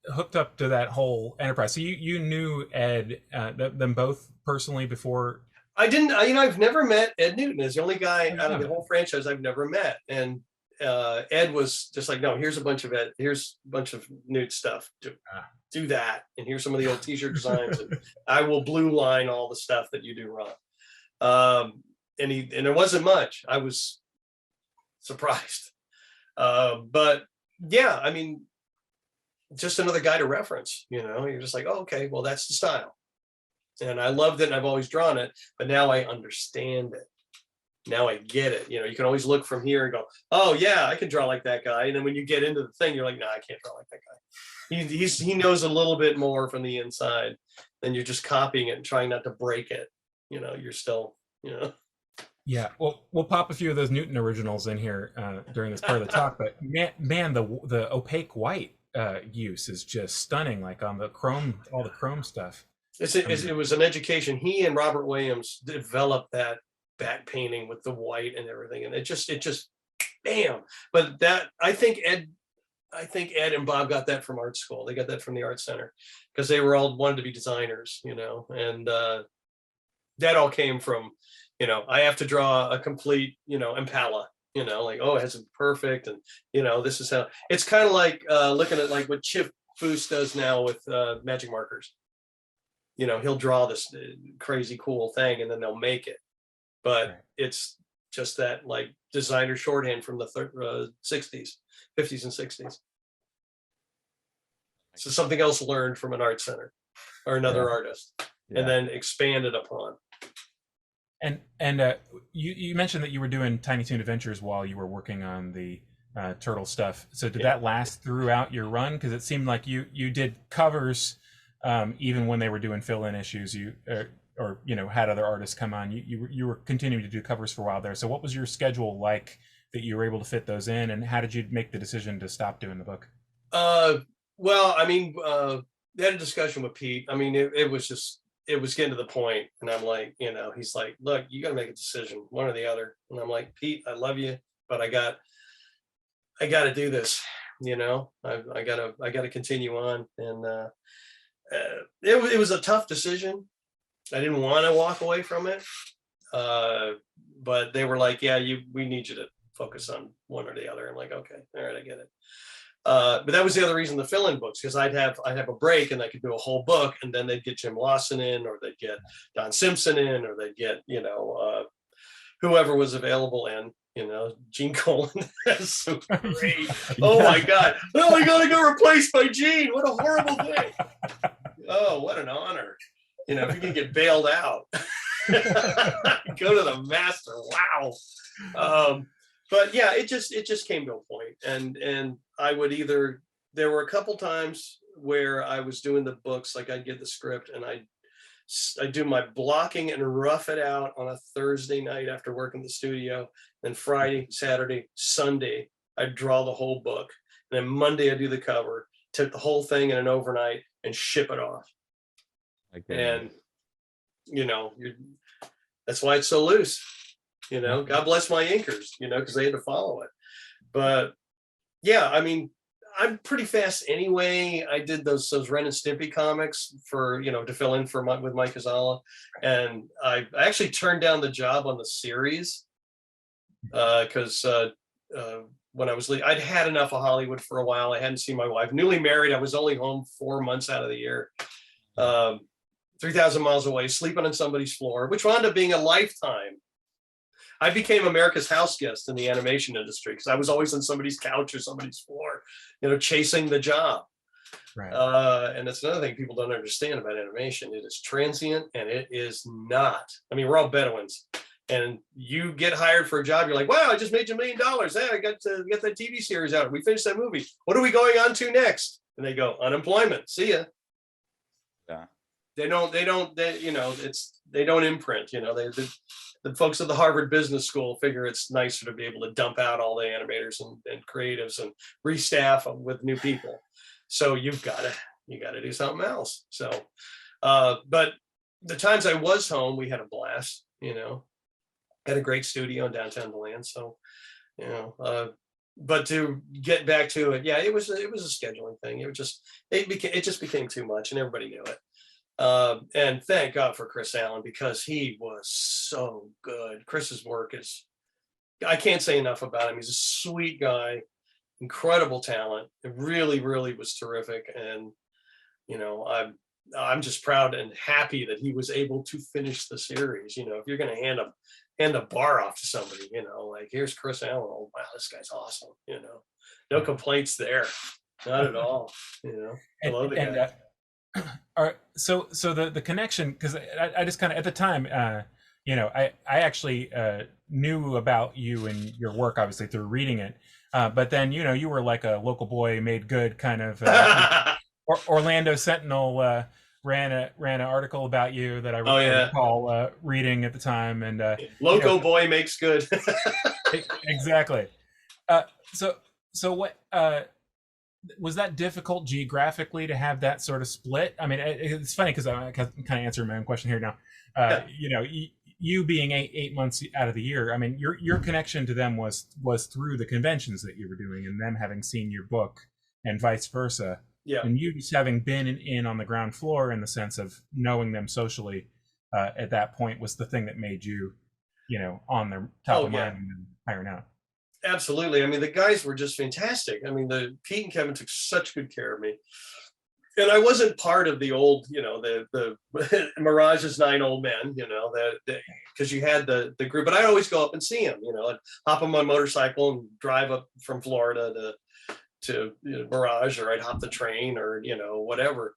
hooked up to that whole enterprise? So you knew Ed, them both personally before? I didn't. I've never met Ed Newton. Is the only guy out of the whole franchise I've never met. And Ed was just like, no, here's a bunch of Newt stuff. Do that, and here's some of the old T-shirt designs, and I will blue line all the stuff that you do wrong. And there wasn't much. I was surprised, but yeah, just another guy to reference. You're just like, oh, okay, well, that's the style, and I loved it, and I've always drawn it, but now I understand it. Now I get it. You can always look from here and go, oh yeah, I can draw like that guy. And then when you get into the thing, you're like, no, I can't draw like that guy. He knows a little bit more from the inside than you're just copying it and trying not to break it. You're still, Yeah, well, we'll pop a few of those Newton originals in here during this part of the talk. But man, the opaque white use is just stunning. Like on the chrome, all the chrome stuff. It was an education. He and Robert Williams developed that back painting with the white and everything, and it just bam. But that I think Ed and Bob got that from art school. They got that from the art center because they were all wanted to be designers, and that all came from I have to draw a complete Impala, like, oh, it has it perfect, and this is how it's kind of like looking at like what Chip Foose does now with magic markers. He'll draw this crazy cool thing and then they'll make it. But it's just that like designer shorthand from the 60s, 50s and 60s. So something else learned from an art center or another artist and then expanded upon. And you mentioned that you were doing Tiny Toon Adventures while you were working on the turtle stuff. So did that last throughout your run? Because it seemed like you did covers even when they were doing fill-in issues. Or had other artists come on. You were continuing to do covers for a while there. So what was your schedule like that you were able to fit those in, and how did you make the decision to stop doing the book? Well, they had a discussion with Pete. It was getting to the point, and I'm like, he's like, look, you got to make a decision, one or the other. And I'm like, Pete, I love you, but I got to do this. I got to continue on, and it was a tough decision. I didn't want to walk away from it, but they were like, yeah, we need you to focus on one or the other. I'm like, okay, all right, I get it. But that was the other reason the fill-in books, because I'd have a break and I could do a whole book, and then they'd get Jim Lawson in, or they'd get Don Simpson in, or they'd get, whoever was available in. Gene Colan. That's so great. Oh my God. Oh, I gotta go replaced by Gene. What a horrible thing. Oh, what an honor. If you can get bailed out. Go to the master. Wow. But yeah, it just came to a point. And I would there were a couple times where I was doing the books, like I'd get the script and I do my blocking and rough it out on a Thursday night after work in the studio. Then Friday, Saturday, Sunday, I'd draw the whole book. And then Monday, I do the cover, took the whole thing in an overnight and ship it off. Okay. And, that's why it's so loose. God bless my inkers, because they had to follow it. But yeah, I mean, I'm pretty fast anyway. I did those Ren and Stimpy comics for, to fill in with Mike Azala. And I actually turned down the job on the series because when I was I'd had enough of Hollywood for a while. I hadn't seen my wife. Newly married, I was only home 4 months out of the year. 3,000 miles away, sleeping on somebody's floor, which wound up being a lifetime. I became America's house guest in the animation industry because I was always on somebody's couch or somebody's floor, chasing the job. Right. And that's another thing people don't understand about animation. It is transient and it is not. I mean, we're all Bedouins. And you get hired for a job, you're like, wow, I just made you $1 million. Hey, I got to get that TV series out. We finished that movie. What are we going on to next? And they go, unemployment. See ya. Yeah. They don't imprint, the folks at the Harvard Business School figure it's nicer to be able to dump out all the animators and creatives and restaff them with new people. So you got to do something else. So, but the times I was home, we had a blast, had a great studio in downtown DeLand. So, but to get back to it, yeah, it was a scheduling thing. It just became too much and everybody knew it. And thank God for Chris Allen, because he was so good. Chris's work I can't say enough about him. He's a sweet guy, incredible talent. It really, really was terrific. And, I'm just proud and happy that he was able to finish the series. If you're going to hand a bar off to somebody, like here's Chris Allen. Oh, wow, this guy's awesome. No complaints there. Not at all. I love the guy. All right, so the connection, because I just kind of at the time, I actually knew about you and your work obviously through reading it, but then you were like a local boy made good kind of Orlando Sentinel ran an article about you that I recall reading at the time, and local boy makes good. Exactly. So what was that difficult geographically to have that sort of split? I mean, it's funny because I'm kind of answering my own question here now. You being eight months out of the year, I mean, your connection to them was through the conventions that you were doing, and them having seen your book, and vice versa. Yeah. And you just having been in on the ground floor in the sense of knowing them socially at that point was the thing that made you, on their top of mind and hiring out. Absolutely. I mean, the guys were just fantastic. I mean, Pete and Kevin took such good care of me. And I wasn't part of the old, the Mirage's 9 old men, because you had the group, but I'd always go up and see them, I'd hop on my motorcycle and drive up from Florida to Mirage, or I'd hop the train or, whatever.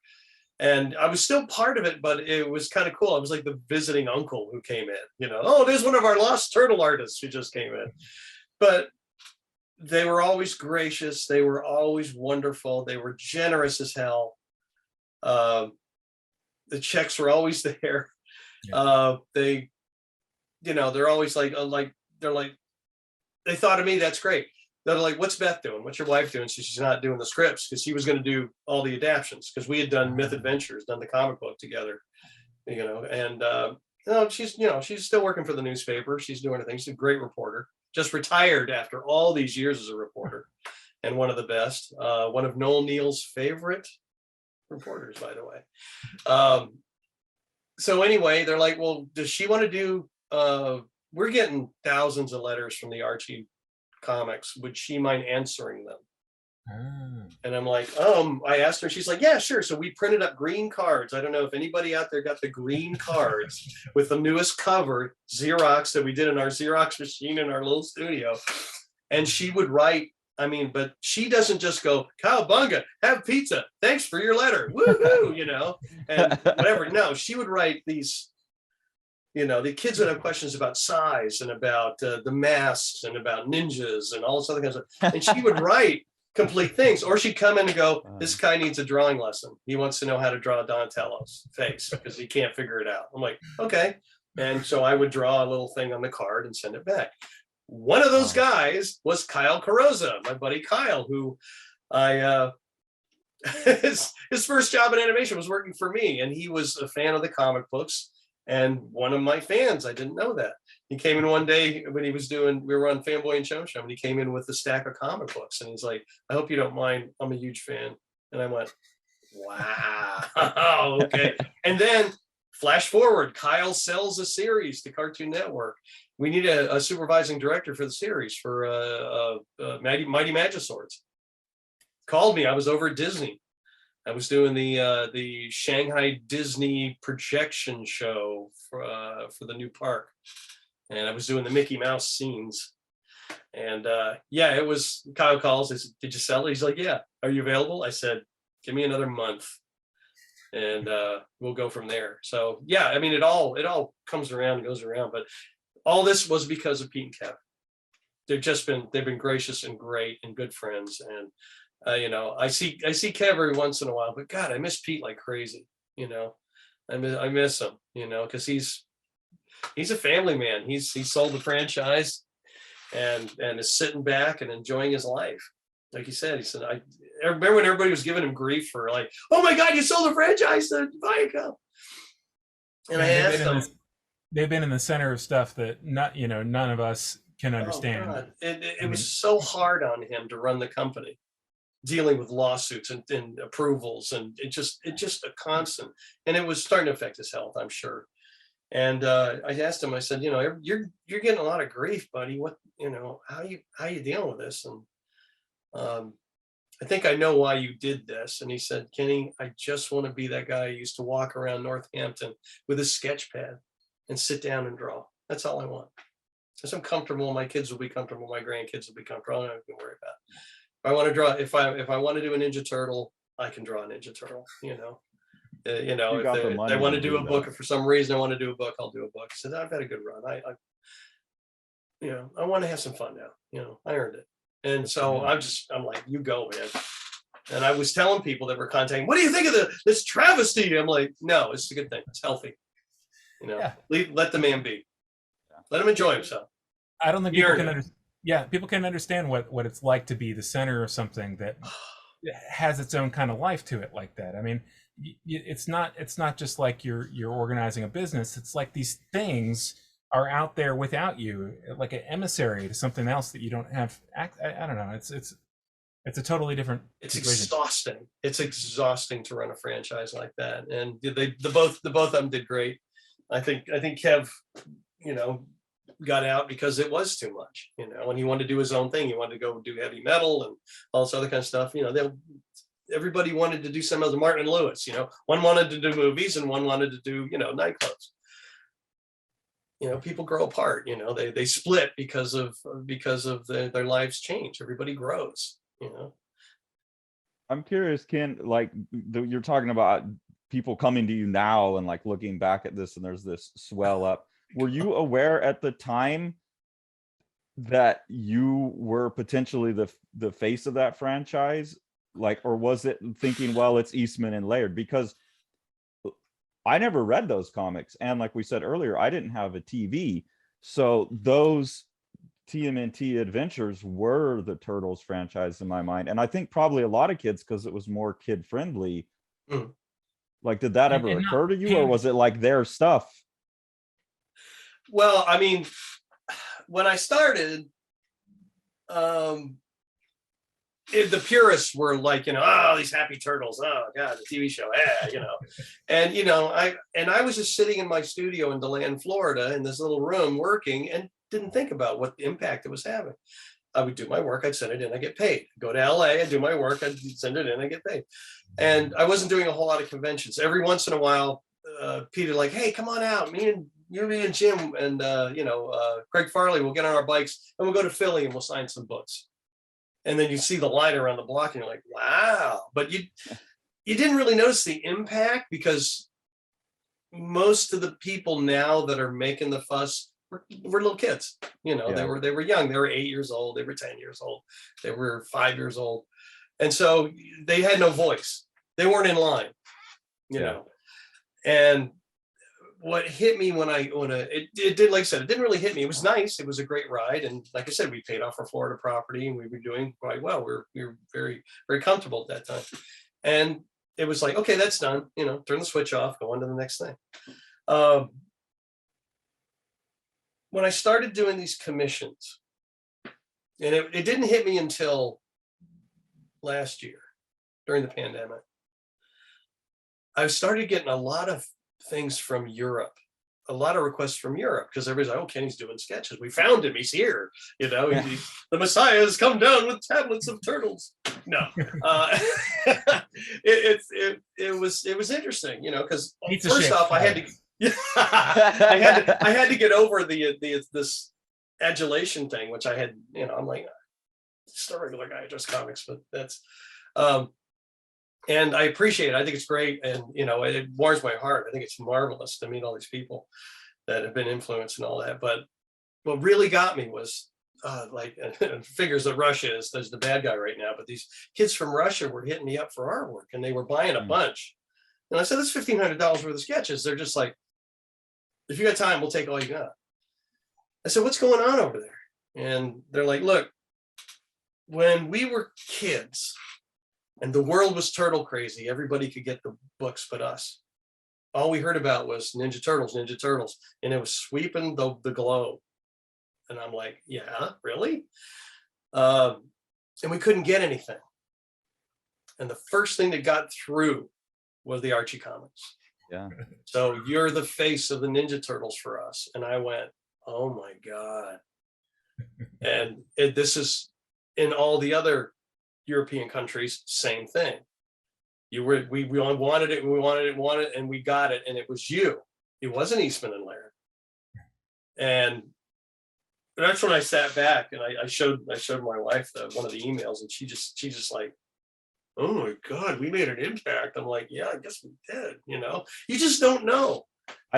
And I was still part of it, but it was kind of cool. I was like the visiting uncle who came in, oh, there's one of our lost turtle artists who just came in. But they were always gracious. They were always wonderful. They were generous as hell. The checks were always there. Yeah. They're always like, they thought of me. That's great. They're like, what's Beth doing? What's your wife doing? So she's not doing the scripts, because he was going to do all the adaptions, because we had done Myth Adventures, done the comic book together, and she's still working for the newspaper. She's doing her thing. She's a great reporter. Just retired after all these years as a reporter, and one of the best, one of Noel Neal's favorite reporters, by the way. So anyway, they're like, well, does she want to do, we're getting thousands of letters from the Archie comics. Would she mind answering them? Ah. And I'm like, I asked her, she's like, yeah, sure. So we printed up green cards. I don't know if anybody out there got the green cards with the newest cover, Xerox, that we did in our Xerox machine in our little studio. And she would write, I mean, but she doesn't just go, cowabunga, have pizza. Thanks for your letter. Woohoo, you know, and whatever. No, she would write these, you know, the kids would have questions about size and about the masks and about ninjas and all this other kinds of stuff. And she would write complete things, or she'd come in and go, this guy needs a drawing lesson. He wants to know how to draw Donatello's face because he can't figure it out. I'm like, okay. And so I would draw a little thing on the card and send it back. One of those guys was Kyle Carrozza, my buddy Kyle, who his first job in animation was working for me, and he was a fan of the comic books and one of my fans. I didn't know that. He came in one day when he was we were on Fanboy and Chum Chum, and he came in with a stack of comic books, and he's like, I hope you don't mind, I'm a huge fan. And I went, wow, okay. And then flash forward, Kyle sells a series to Cartoon Network. We need a supervising director for the series for Mighty Magiswords. Called me, I was over at Disney. I was doing the Shanghai Disney projection show for the new park. And I was doing the Mickey Mouse scenes. And yeah, it was, Kyle calls, I said, did you sell it? He's like, yeah, are you available? I said, give me another month and we'll go from there. So yeah, I mean, it all comes around and goes around, but all this was because of Pete and Kev. They've been gracious and great and good friends. And you know, I see Kev every once in a while, but God, I miss Pete like crazy. You know, I miss him, you know, because he's a family man. He sold the franchise and is sitting back and enjoying his life. Like he said, I remember when everybody was giving him grief for like, oh my God, you sold the franchise to Viacom. And I asked him, they've been in the center of stuff that none of us can understand. God. It was so hard on him to run the company, dealing with lawsuits and approvals, and it just a constant, and it was starting to affect his health, I'm sure. And I asked him, I said, you know, you're getting a lot of grief, buddy. What, you know, how you dealing with this? And I think I know why you did this. And he said, Kenny, I just want to be that guy who used to walk around Northampton with a sketch pad and sit down and draw. That's all I want. Because I'm comfortable, my kids will be comfortable, my grandkids will be comfortable. I don't have to worry about it. If I want to draw, if I want to do a Ninja Turtle, I can draw a Ninja Turtle, you know. You know, if they want to do a book, if for some reason I want to do a book, I'll do a book. He said, I've had a good run. I you know, I want to have some fun now. You know, I earned it. And so I'm like, you go, man. And I was telling people that were contacting, what do you think of this travesty? I'm like, no, it's a good thing. It's healthy. You know, let the man be. Let him enjoy himself. I don't think people can understand. Yeah, people can understand what it's like to be the center of something that has its own kind of life to it like that. I mean, it's not just like you're organizing a business. It's like these things are out there without you, like an emissary to something else that you don't have. I don't know. It's a totally different. It's exhausting. It's exhausting to run a franchise like that. And the both of them did great. I think Kev, you know, got out because it was too much, you know, and he wanted to do his own thing. He wanted to go do heavy metal and all this other kind of stuff. You know, everybody wanted to do some of the Martin and Lewis, you know, one wanted to do movies and one wanted to do, you know, nightclubs. You know, people grow apart, you know, they split because of their lives change. Everybody grows, you know. I'm curious, Ken, like you're talking about people coming to you now and like looking back at this and there's this swell up. Were you aware at the time that you were potentially the face of that franchise? Like, or was it thinking, well, it's Eastman and Laird? Because I never read those comics. And like we said earlier, I didn't have a TV. So those TMNT adventures were the Turtles franchise in my mind. And I think probably a lot of kids, because it was more kid friendly. Like, did that ever occur to you, or was it like their stuff? Well, I mean, when I started, the purists were like, you know, oh, these happy turtles, oh God, the TV show, you know. And you know, I was just sitting in my studio in DeLand, Florida, in this little room working, and didn't think about what the impact it was having. I would do my work, I'd send it in, I get paid. Go to LA, I'd do my work, I'd send it in, I get paid. And I wasn't doing a whole lot of conventions. Every once in a while, Peter like, hey, come on out, me and Jim and Craig Farley will get on our bikes and we'll go to Philly and we'll sign some books. And then you see the line around the block and you're like, wow. But you didn't really notice the impact because most of the people now that are making the fuss were little kids. You know, Yeah. they were young. They were 8 years old. They were 10 years old. They were 5 years old. And so they had no voice. They weren't in line, you know. And what hit me when it did, like I said, it didn't really hit me. It was nice. It was a great ride. And like I said, we paid off our Florida property and we were doing quite well. We were very, very comfortable at that time. And it was like, okay, that's done. You know, turn the switch off, go on to the next thing. When I started doing these commissions, and it didn't hit me until last year during the pandemic, I started getting a lot of things from Europe, a lot of requests from Europe, because everybody's like, oh, Kenny's doing sketches. We found him. He's here. You know, the Messiah has come down with tablets of turtles. No, it was interesting, you know, because first off, I had to. I had to get over this adulation thing, which I had, you know, I'm like, just a regular guy who does comics, but that's, and I appreciate it. I think it's great. And, you know, it warms my heart. I think it's marvelous to meet all these people that have been influenced and all that. But what really got me was like, figures that Russia is the bad guy right now, but these kids from Russia were hitting me up for artwork and they were buying a bunch. And I said, that's $1,500 worth of sketches. They're just like, if you got time, we'll take all you got. I said, what's going on over there? And they're like, look, when we were kids and the world was turtle crazy, everybody could get the books but us. All we heard about was Ninja Turtles, and it was sweeping the globe. And I'm like, yeah, really? And we couldn't get anything. And the first thing that got through was the Archie comics. Yeah. So you're the face of the Ninja Turtles for us. And I went, oh my God. And this is in all the other European countries, same thing. We wanted it, and we got it. And it was you. It wasn't Eastman and Laird. And that's when I sat back and I showed my wife one of the emails, and she just like, oh my God, we made an impact. I'm like, yeah, I guess we did. You know, you just don't know.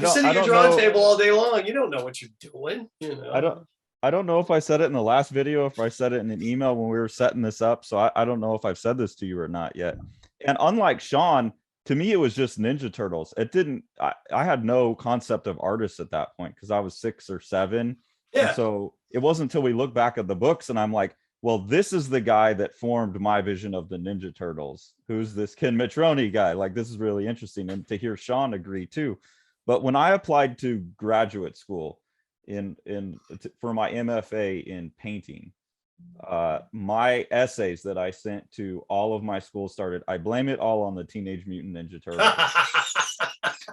You sit at your drawing table all day long. You don't know what you're doing. You know, I don't know if I said it in the last video, if I said it in an email when we were setting this up. So I don't know if I've said this to you or not yet. And unlike Sean, to me, it was just Ninja Turtles. It didn't, I had no concept of artists at that point because I was 6 or 7. Yeah. And so it wasn't until we look back at the books and I'm like, well, this is the guy that formed my vision of the Ninja Turtles. Who's this Ken Matroni guy? Like, this is really interesting. And to hear Sean agree too. But when I applied to graduate school for my MFA in painting, my essays that I sent to all of my schools started, I blame it all on the Teenage Mutant Ninja Turtles.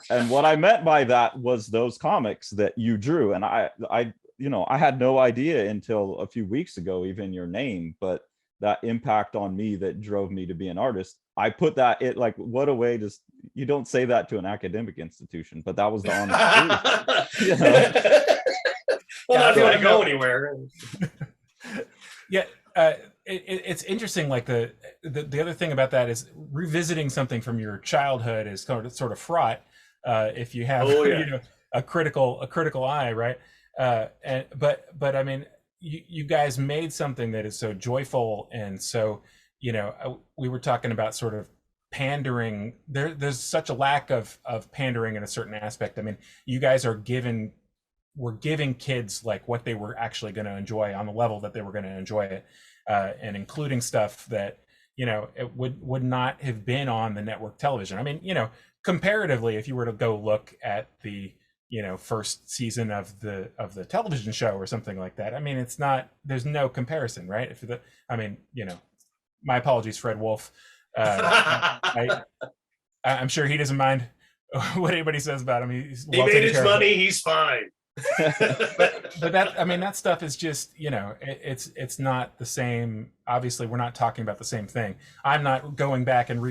And what I meant by that was those comics that you drew. And I had no idea until a few weeks ago, even your name, but that impact on me that drove me to be an artist. I put that, what a way to, you don't say that to an academic institution, but that was the honest truth. You know? Well, not going to go anywhere. Yeah, it's interesting. Like the other thing about that is revisiting something from your childhood is sort of fraught if you have a critical eye, right? But I mean, you guys made something that is so joyful and so, we were talking about sort of pandering. There's such a lack of pandering in a certain aspect. I mean, you guys were giving kids like what they were actually going to enjoy on the level that they were going to enjoy it, and including stuff that it would not have been on the network television. I mean, comparatively, if you were to go look at the first season of the television show or something like that, I mean, there's no comparison, right? My apologies, Fred Wolf. I'm sure he doesn't mind what anybody says about him. He made his money. He's fine. But that, I mean, that stuff is just, you know, it's not the same. Obviously, we're not talking about the same thing. I'm not going back and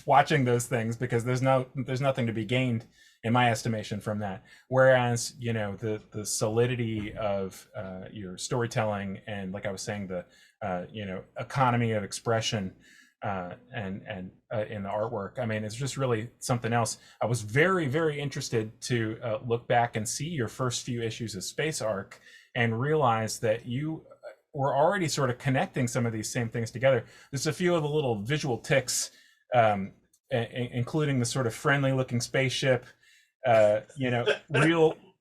watching those things because there's nothing to be gained in my estimation from that. Whereas, you know, the solidity of your storytelling and, like I was saying, the you know, economy of expression and in the artwork. I mean, it's just really something else. I was very interested to look back and see your first few issues of Space Arc and realize that you were already sort of connecting some of these same things together. There's a few of the little visual ticks, including the sort of friendly looking spaceship, you know,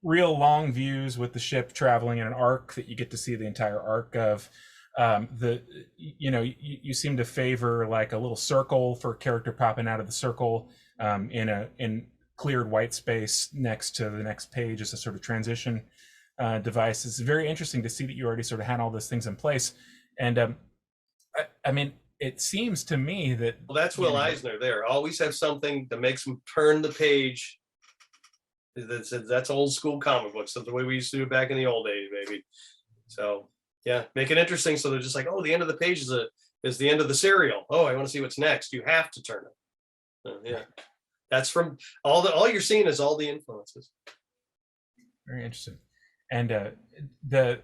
real long views with the ship traveling in an arc that you get to see the entire arc of. You know, you seem to favor like a little circle for a character popping out of the circle in cleared white space next to the next page as a sort of transition device. It's very interesting to see that you already sort of had all those things in place. And I mean, it seems to me that, well, that's Will Eisner there. Always have something that makes them turn the page. That's old school comic books. That's the way we used to do it back in the old days, baby. So yeah, make it interesting. So they're just like, oh, the end of the page is the end of the serial. Oh, I want to see what's next. You have to turn it. Yeah, that's from all you're seeing is all the influences. Very interesting. And the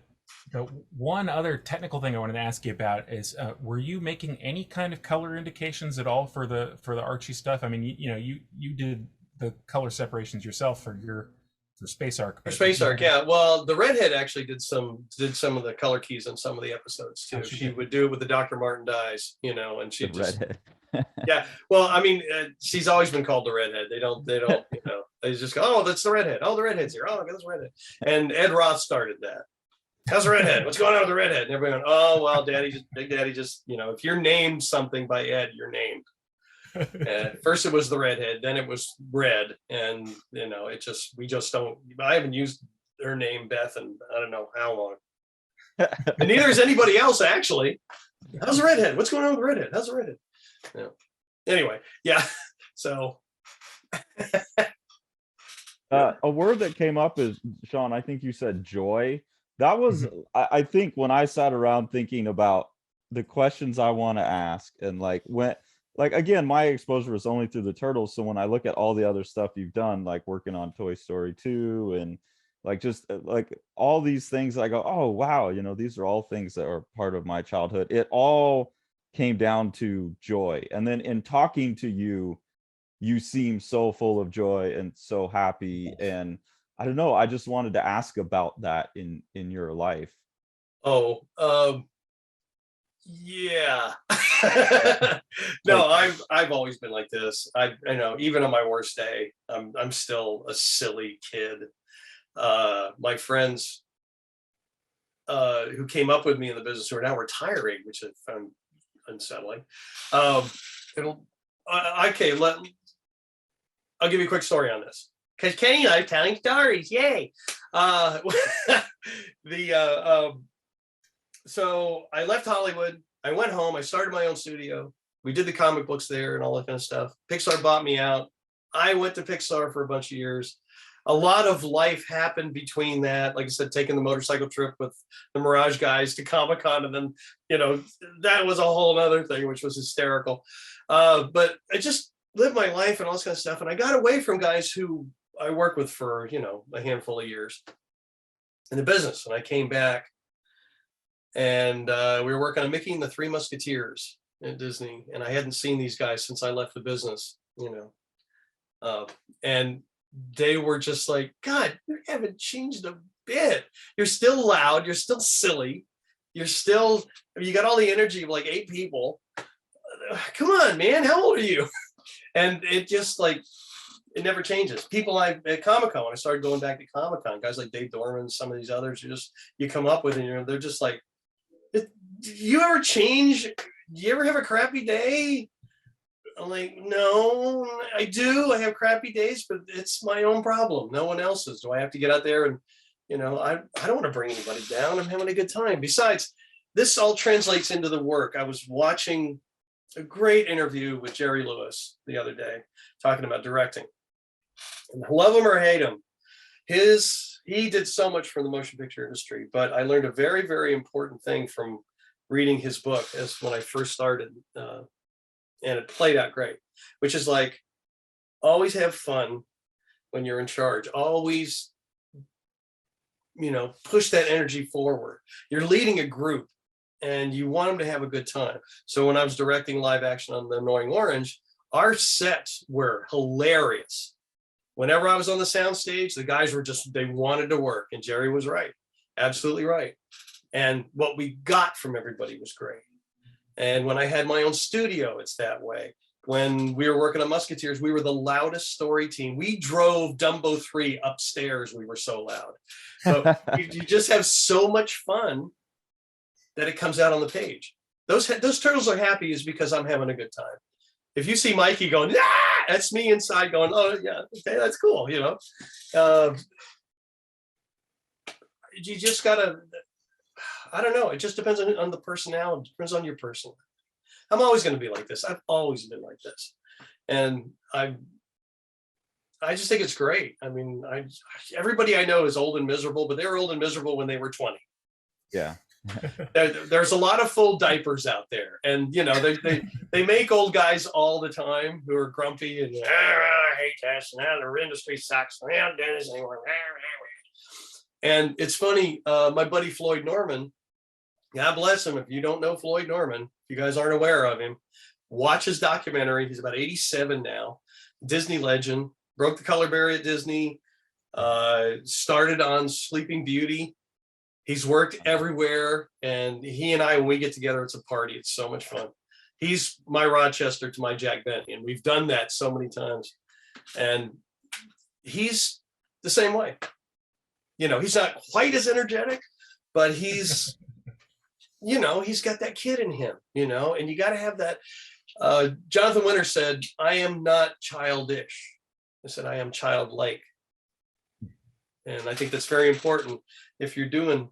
one other technical thing I wanted to ask you about is, were you making any kind of color indications at all for the Archie stuff? I mean, you know, you did the color separations yourself for Space Arc. For Space Arc, yeah. Well, the redhead actually did some of the color keys on some of the episodes too. She would do it with the Dr. Martin dies, you know, and she just redhead. Yeah. Well, I mean, she's always been called the redhead. They don't, you know, they just go, oh, that's the redhead. Oh, the redhead's here. Oh, that's the redhead. And Ed Roth started that. How's the redhead? What's going on with the redhead? And everybody went, oh, well, Big Daddy just, you know, if you're named something by Ed, you're named. First it was the redhead, then it was Red, and you know, we just don't. I haven't used her name Beth and I don't know how long, and neither is anybody else actually. How's the redhead? What's going on with the redhead? How's the redhead? Yeah. Anyway, yeah. So a word that came up is, Sean, I think you said joy. That was I think when I sat around thinking about the questions I want to ask, and like again, my exposure was only through the Turtles. So when I look at all the other stuff you've done, like working on Toy Story 2 and like just like all these things, I go, oh wow, you know, these are all things that are part of my childhood. It all came down to joy. And then in talking to you, you seem so full of joy and so happy. And I don't know, I just wanted to ask about that in your life. Oh, yeah. No, I've always been like this. I know, even on my worst day, I'm still a silly kid. My friends who came up with me in the business who are now retiring, which I found unsettling. Okay, I'll give you a quick story on this. Because Kenny likes telling stories, yay! So I left Hollywood. I went home. I started my own studio. We did the comic books there and all that kind of stuff. Pixar bought me out. I went to Pixar for a bunch of years. A lot of life happened between that. Like I said, taking the motorcycle trip with the Mirage guys to Comic-Con, and then, you know, that was a whole other thing, which was hysterical. But I just lived my life and all this kind of stuff. And I got away from guys who I worked with for, you know, a handful of years in the business. And I came back, and we were working on Mickey and the Three Musketeers at Disney. And I hadn't seen these guys since I left the business, you know. And they were just like, God, you haven't changed a bit. You're still loud. You're still silly. You got all the energy of like 8 people. Come on, man. How old are you? And it just like, it never changes. People at Comic-Con, when I started going back to Comic-Con, guys like Dave Dorman, some of these others, you come up with, and they're just like, do you ever change? Do you ever have a crappy day? I'm like, no, I do. I have crappy days, but it's my own problem. No one else's. Do I have to get out there and, you know, I don't want to bring anybody down. I'm having a good time. Besides, this all translates into the work. I was watching a great interview with Jerry Lewis the other day, talking about directing. And love him or hate him, his he did so much for the motion picture industry, but I learned a very, very important thing from reading his book as when I first started, and it played out great, which is like, always have fun when you're in charge. Always, push that energy forward. You're leading a group and you want them to have a good time. So when I was directing live action on The Annoying Orange, our sets were hilarious. Whenever I was on the sound stage, the guys were they wanted to work, and Jerry was right. Absolutely right. And what we got from everybody was great. And when I had my own studio, it's that way. When we were working on Musketeers, we were the loudest story team. We drove Dumbo 3 upstairs. We were so loud. But you just have so much fun that it comes out on the page. Those turtles are happy is because I'm having a good time. If you see Mikey going, nah, that's me inside going, oh yeah, okay, that's cool. You just gotta, I don't know. It just depends on the personality. It depends on your personality. I'm always going to be like this. I've always been like this. And I just think it's great. I mean, everybody I know is old and miserable, but they were old and miserable when they were 20. Yeah. There's a lot of full diapers out there. And, they make old guys all the time who are grumpy and, I hate this. Now the industry sucks. I don't do this anymore. And it's funny, my buddy Floyd Norman, God bless him. If you don't know Floyd Norman, if you guys aren't aware of him, watch his documentary. He's about 87 now. Disney legend, broke the color barrier at Disney, started on Sleeping Beauty. He's worked everywhere. And he and I, when we get together, it's a party. It's so much fun. He's my Rochester to my Jack Benny. And we've done that so many times. And he's the same way. He's not quite as energetic, but he's... he's got that kid in him, and you got to have that. Jonathan Winter said, I am not childish. I said, I am childlike. And I think that's very important if you're doing,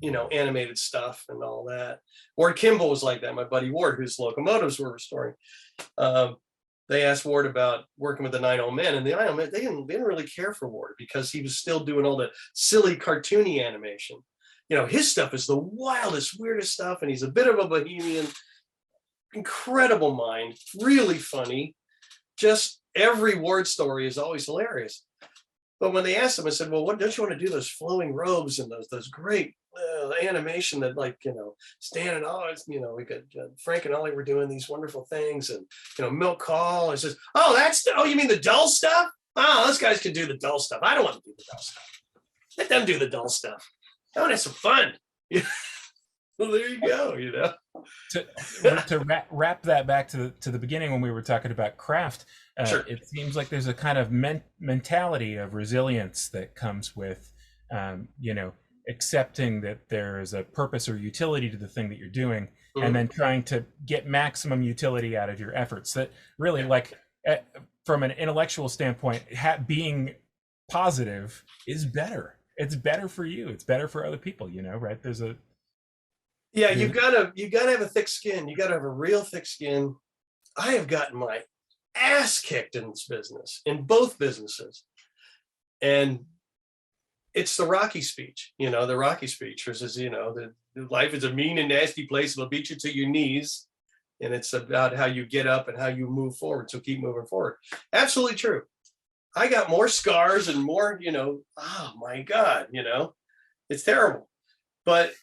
animated stuff and all that. Ward Kimball was like that. My buddy Ward, whose locomotives were restoring. They asked Ward about working with the Nine Old Men, and the Nine Old Men, they didn't really care for Ward because he was still doing all the silly cartoony animation. His stuff is the wildest, weirdest stuff, and he's a bit of a bohemian, incredible mind, really funny. Just every Ward story is always hilarious. But when they asked him, I said, well, what don't you want to do those flowing robes and those great animation that Stan and all, we got Frank and Ollie were doing these wonderful things, and Milk Call. I says, oh, you mean the dull stuff? Oh, those guys can do the dull stuff. I don't want to do the dull stuff. Let them do the dull stuff. I want to have some fun. Well, there you go. To wrap that back to the beginning when we were talking about craft, Sure. It seems like there's a kind of mentality of resilience that comes with, accepting that there is a purpose or utility to the thing that you're doing, and then trying to get maximum utility out of your efforts. That really, from an intellectual standpoint, being positive is better. It's better for you. It's better for other people, right? You gotta have a thick skin. You gotta have a real thick skin. I have gotten my ass kicked in this business, in both businesses. And it's the Rocky speech, the Rocky speech, which is, the life is a mean and nasty place. It'll beat you to your knees. And it's about how you get up and how you move forward. So keep moving forward. Absolutely true. I got more scars and more, oh my God, it's terrible. But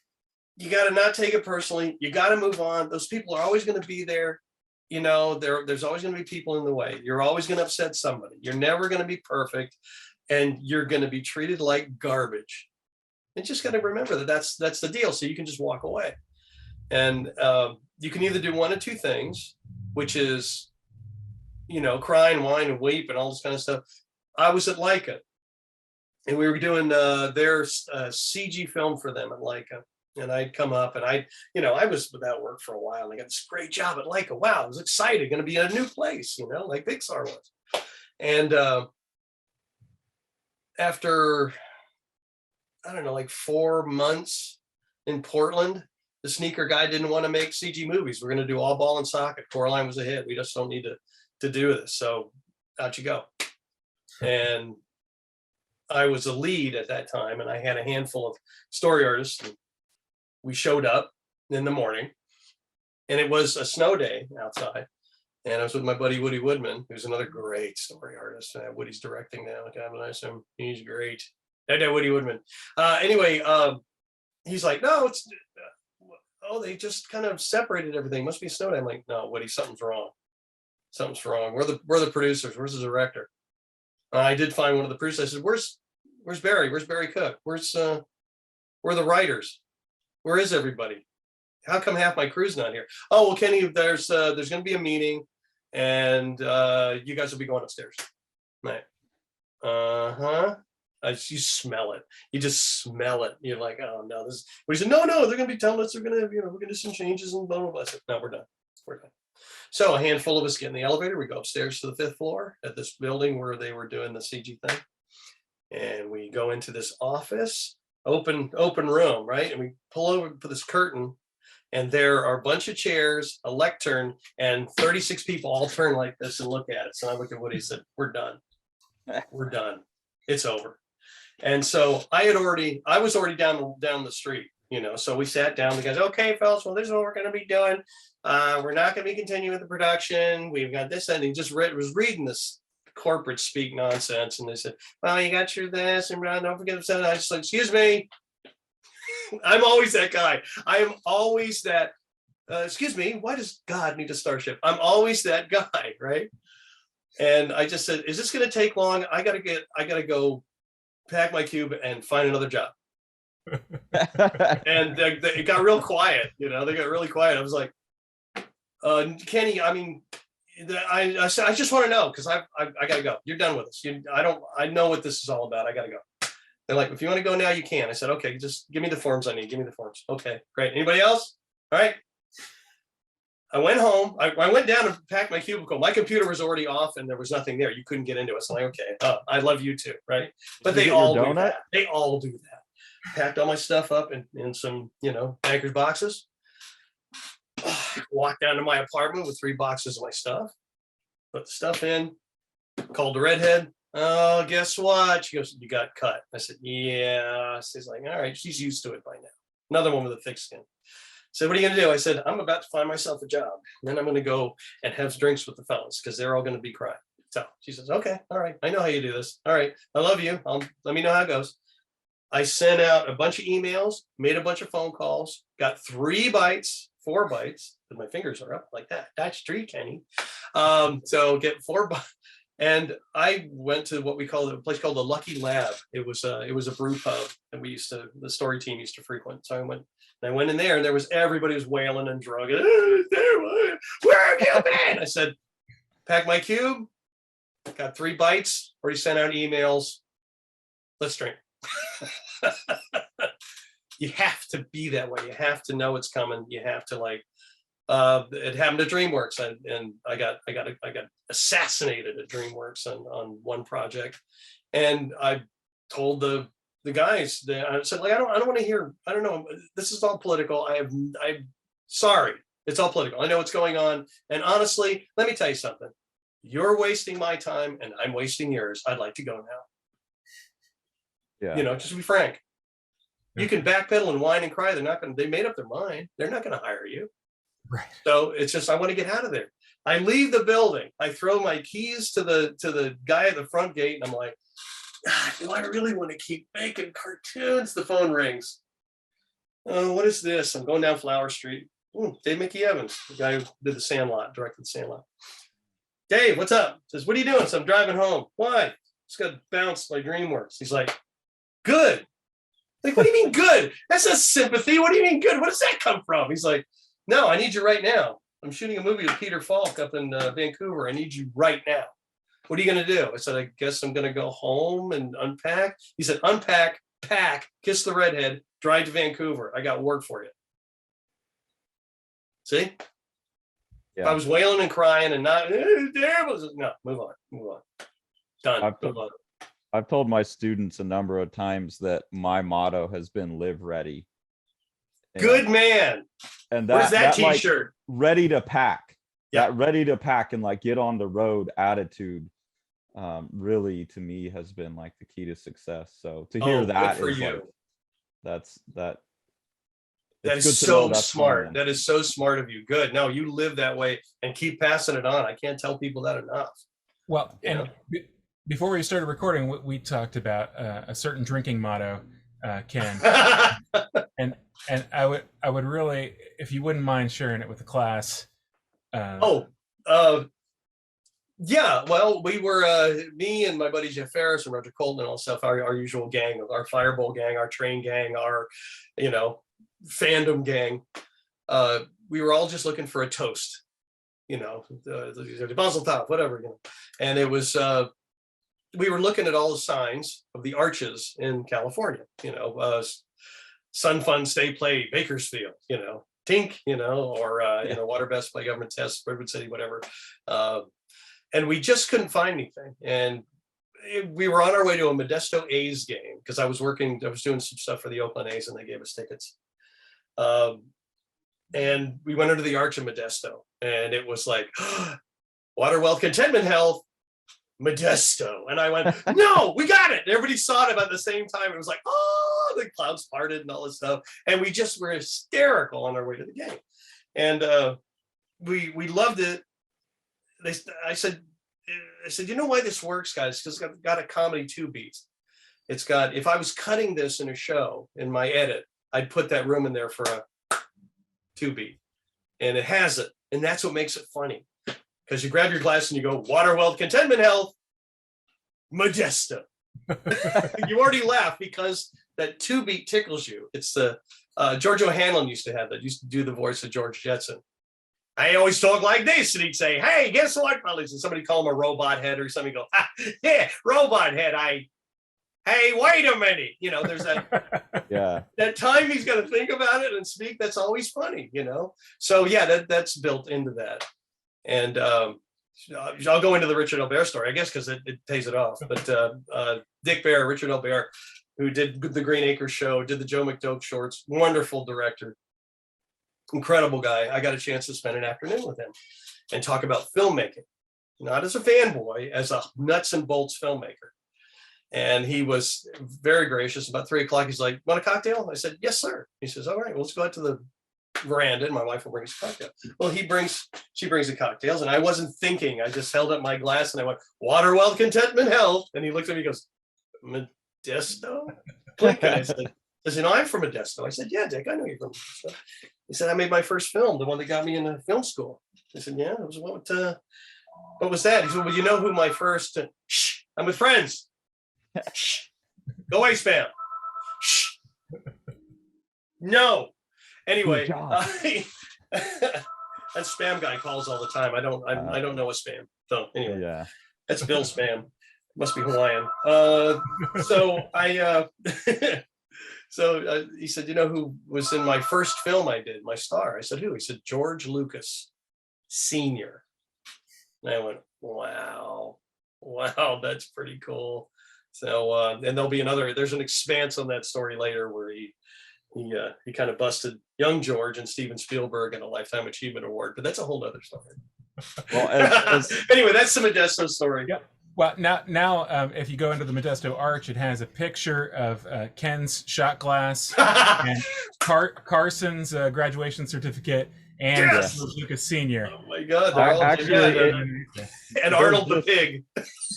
you got to not take it personally. You got to move on. Those people are always going to be there. There's always going to be people in the way. You're always going to upset somebody. You're never going to be perfect, and you're going to be treated like garbage. And just got to remember that's the deal. So you can just walk away. And you can either do one of two things, which is, cry and whine and weep and all this kind of stuff. I was at Leica, and we were doing their CG film for them at Leica. And I'd come up, and I was without work for a while, and I got this great job at Leica. Wow, I was excited, going to be in a new place, like Pixar was. And after, I don't know, like 4 months in Portland, the sneaker guy didn't want to make CG movies. We're going to do all ball and socket. Coraline was a hit. We just don't need to do this. So out you go. And I was a lead at that time, and I had a handful of story artists. We showed up in the morning, and it was a snow day outside. And I was with my buddy Woody Woodman, who's another great story artist. Woody's directing now. God bless him. He's great. That Woody Woodman. Anyway, he's like, no, it's they just kind of separated everything. Must be a snow day. I'm like, no, Woody, something's wrong. Something's wrong. We're the producers. Where's the director? I did find one of the producers. I said, where's Barry? Where's Barry Cook? Where are the writers? Where is everybody? How come half my crew's not here? Oh, well, Kenny, there's going to be a meeting, and you guys will be going upstairs. Right. You smell it. You just smell it. You're like, oh no, this. But he said, no, they're going to be telling us they're going to, we're going to do some changes and blah blah blah. I said, no, we're done. We're done. So a handful of us get in the elevator. We go upstairs to the 5th floor at this building where they were doing the CG thing, and we go into this office, open room, right? And we pull over for this curtain. And there are a bunch of chairs, a lectern, and 36 people all turn like this and look at it. So I look at Woody and said, we're done. We're done. It's over. And so I was already down the street, so we sat down. The guys, okay, fellas, well, this is what we're going to be doing. We're not going to be continuing the production. We've got this. And he just was reading this corporate speak nonsense. And they said, well, you got your this, and don't forget to I just like, excuse me. I'm always that guy. I am always that, excuse me, why does God need a starship? I'm always that guy, right? And I just said, is this going to take long? I got to go pack my cube and find another job. And it got real quiet, they got really quiet. I was like, Kenny, I mean, I said, I just want to know, because I got to go. You're done with us. I know what this is all about. I got to go. They're like, if you want to go now, you can. I said, okay, just give me the forms I need. Give me the forms. Okay, great. Anybody else? All right. I went home. I went down and packed my cubicle. My computer was already off and there was nothing there. You couldn't get into it. So I'm like, okay, I love you too, right? But they all do that. They all do that. Packed all my stuff up in some, banker's boxes. Walked down to my apartment with 3 boxes of my stuff. Put the stuff in. Called the redhead. Oh, guess what? She goes, you got cut. I said, yeah. She's like, all right, she's used to it by now. Another one with a thick skin. So what are you going to do? I said, I'm about to find myself a job. And then I'm going to go and have drinks with the fellas because they're all going to be crying. So she says, okay, all right. I know how you do this. All right. I love you. Let me know how it goes. I sent out a bunch of emails, made a bunch of phone calls, got 4 bites, because my fingers are up like that. That's 3, Kenny. So get 4 bites. And I went to what we call a place called the Lucky Lab. It was a brew pub that the story team used to frequent. So I went in there, and everybody was wailing and drunk. Where have you been? I said, pack my cube, got 3 bites, already sent out emails. Let's drink. You have to be that way. You have to know it's coming. You have to it happened at DreamWorks, and I got assassinated at DreamWorks on one project, and I told the guys that I said, I don't want to hear. I don't know. This is all political. I'm sorry. It's all political. I know what's going on, and honestly, let me tell you something. You're wasting my time, and I'm wasting yours. I'd like to go now. Yeah. Just be frank. You can backpedal and whine and cry. They made up their mind. They're not going to hire you. Right. So it's just, I want to get out of there. I leave the building. I throw my keys to the guy at the front gate, and I'm like, do I really want to keep making cartoons? The phone rings. Oh, what is this? I'm going down Flower Street. Dave Mickey Evans, the guy who did The Sandlot, directed The Sandlot. Dave, what's up? Says, what are you doing? So I'm driving home. Why? Just got bounced by DreamWorks. He's like, good. Like, what do you mean good? That's not sympathy. What do you mean good? Where does that come from? He's like, no, I need you right now. I'm shooting a movie with Peter Falk up in Vancouver. I need you right now. What are you going to do? I said, I guess I'm going to go home and unpack. He said, unpack, pack, kiss the redhead, drive to Vancouver. I got work for you. See? Yeah. If I was wailing and crying and not, no, move on. Done. I've told my students a number of times that my motto has been live ready. Good man. And where's that t-shirt? Ready to pack. Yeah. That ready to pack and get on the road attitude really to me has been like the key to success. So to hear good that for is you. like, that That it's is good to know so that's smart. coming. That is so smart of you. Good. No, you live that way and keep passing it on. I can't tell people that enough. Well, You know? and before we started recording, we talked about a certain drinking motto, Ken, and I would really, if you wouldn't mind sharing it with the class. Yeah. Well, we were me and my buddy Jeff Ferris and Roger Colton and all stuff. Our usual gang, our Fireball gang, our train gang, our fandom gang. We were all just looking for a toast, the Basel top, whatever, and it was. We were looking at all the signs of the arches in California, Sun Fun, Stay Play, Bakersfield, Tink, or Water Best Play, Government Test, Redwood City, whatever. And we just couldn't find anything. And we were on our way to a Modesto A's game because I was doing some stuff for the Oakland A's and they gave us tickets. And we went into the arch of Modesto and it was like, water, wealth, contentment, health, Modesto. And I went, no, we got it. Everybody saw it about the same time. It was like, oh, the clouds parted and all this stuff. And we just were hysterical on our way to the game. And we loved it. I said, you know why this works, guys? Because it's got a comedy 2 beats. It's got, if I was cutting this in a show in my edit, I'd put that room in there for a 2 beat. And it has it. And that's what makes it funny. Because you grab your glass and you go, water, wealth, contentment, health, Modesto. You already laugh because that 2 beat tickles you. It's the George O'Hanlon used to have that, used to do the voice of George Jetson. I always talk like this, and he'd say, hey, guess what, fellas? And somebody call him a robot head or something, go, yeah, robot head. Hey, wait a minute. There's that that time he's got to think about it and speak. That's always funny, So yeah, that's built into that. And I'll go into the Richard Albert story, I guess, because it pays it off. But Dick Bear, Richard Albert, who did the Green Acres show, did the Joe McDoke shorts, wonderful director, incredible guy. I got a chance to spend an afternoon with him and talk about filmmaking, not as a fanboy, as a nuts and bolts filmmaker. And he was very gracious. About 3 o'clock, he's like, want a cocktail? I said, yes, sir. He says, all right, well, let's go out to the veranda and my wife will bring us a cocktail. Well, she brings the cocktails and I wasn't thinking. I just held up my glass and I went, water, wealth, contentment, health. And he looks at me and goes, Modesto? Click. And I said, I'm from Modesto. I said, yeah, Dick, I know you're from Modesto. He said, I made my first film, the one that got me into film school. I said, yeah, it was what was that? He said, well, you know who my first, shh, I'm with friends. Shh. Go away, spam. Shh. No. Anyway, that spam guy calls all the time. I don't know a spam. So anyway, Yeah, that's Bill Spam. Must be Hawaiian. So he said, you know who was in my first film I did, my star? I said, who? He said, George Lucas Sr. And I went, wow, that's pretty cool. So, and there'll be there's an expanse on that story later where he kind of busted young George and Steven Spielberg in a Lifetime Achievement Award, but that's a whole other story. well, Anyway, that's the Modesto story. Yeah. Well, now, if you go into the Modesto Arch, it has a picture of Ken's shot glass and Carson's graduation certificate and Yes! Lucas Sr. Oh my God! They're all actually, and Arnold the pig.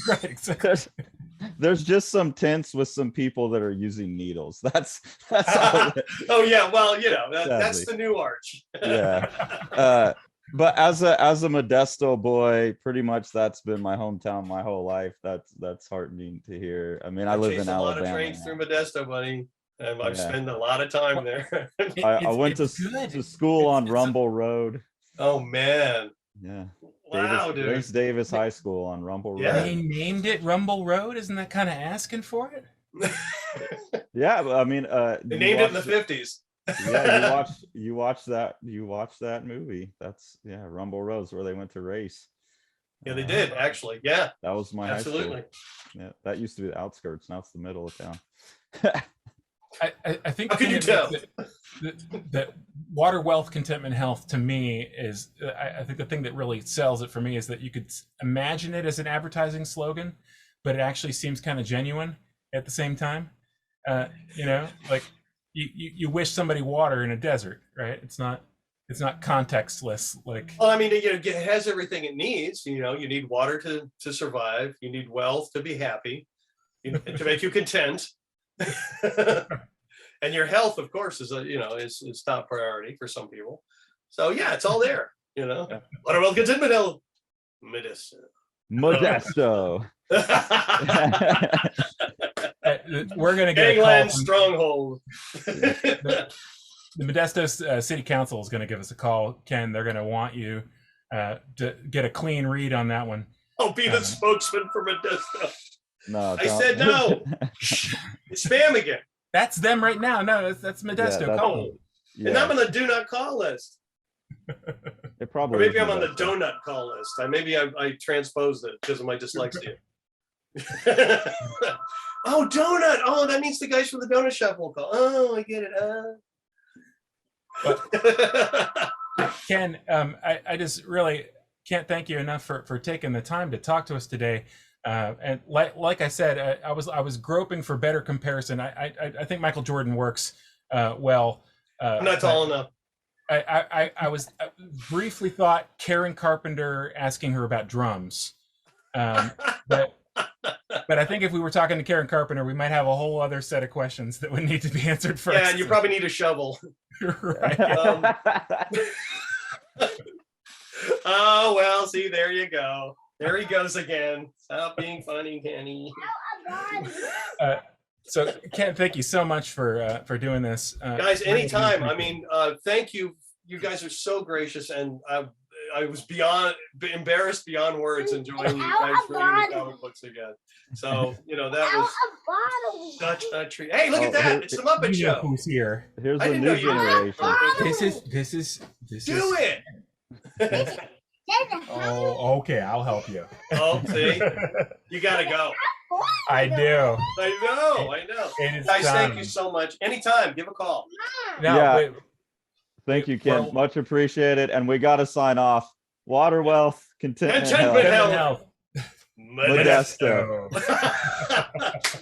Right, exactly. There's just some tents with some people that are using needles. That's all. Oh yeah, well, that's the new arch. Yeah. But as a Modesto boy, pretty much that's been my hometown my whole life. That's heartening to hear. I mean, I live in Alabama. A lot of trains through Modesto, buddy, and I've spent a lot of time there. I went to school on Rumble Road. Oh man. Yeah. Wow, dude. There's Davis High School on Rumble Road. They named it Rumble Road. Isn't that kind of asking for it? Yeah, I mean, they named it in the 50s. Yeah, you watch that movie. That's Rumble Road's where they went to race. Yeah, they did actually. Yeah, that was my absolutely. High school. Yeah, that used to be the outskirts. Now it's the middle of town. I think. How can you tell? That water, wealth, contentment, health to me is, I think the thing that really sells it for me is that you could imagine it as an advertising slogan, but it actually seems kind of genuine at the same time. You know, like you wish somebody water in a desert, right? It's not contextless. Like, Well, I mean, you know, it has everything it needs. You know, you need water to survive. You need wealth to be happy, to make you content. And your health, of course, is is top priority for some people. So yeah, it's all there. You know, water, wealth, contentment, health, Modesto. We're gonna get a call Gangland from stronghold. the Modesto City Council is going to give us a call, Ken. They're going to want you to get a clean read on that one. I'll be the spokesman for Modesto. No, I said no. It's spam again. That's them right now. No, that's Modesto. Yeah, Call them. And I'm on the do not call list. It probably Or maybe is I'm on the Modesto. donut call list. I transposed it because of my dyslexia. Oh, donut. Oh, that means the guys from the donut shop will call. Oh, I get it. Ken, I just really can't thank you enough for taking the time to talk to us today. And like I said, I was groping for better comparison. I think Michael Jordan works well. I'm not tall enough. I was briefly thought Karen Carpenter asking her about drums, but I think if we were talking to Karen Carpenter, we might have a whole other set of questions that would need to be answered first. Yeah, and you probably need a shovel. Right. Oh well, see, there you go. There he goes again. Stop being funny, Kenny. So Ken, thank you so much for doing this, Guys. Anytime. I mean, thank you. You guys are so gracious, and I was embarrassed beyond words enjoying you guys reading the comic books again. So that was such a treat. Hey, look at that! It's the Muppet You know Show. who's here? Here's I the didn't know new you were generation. This is. Do it. Oh, okay. I'll help you. Oh, see, you gotta go. I do. I know. It is Guys, thank time. you so much. Anytime, give a call. No, Yeah. wait, Thank you, Ken. Well- Much appreciated. And we got to sign off. Water, wealth, contentment, Contentment, health. Kevin health. Health. Modesto. Modesto.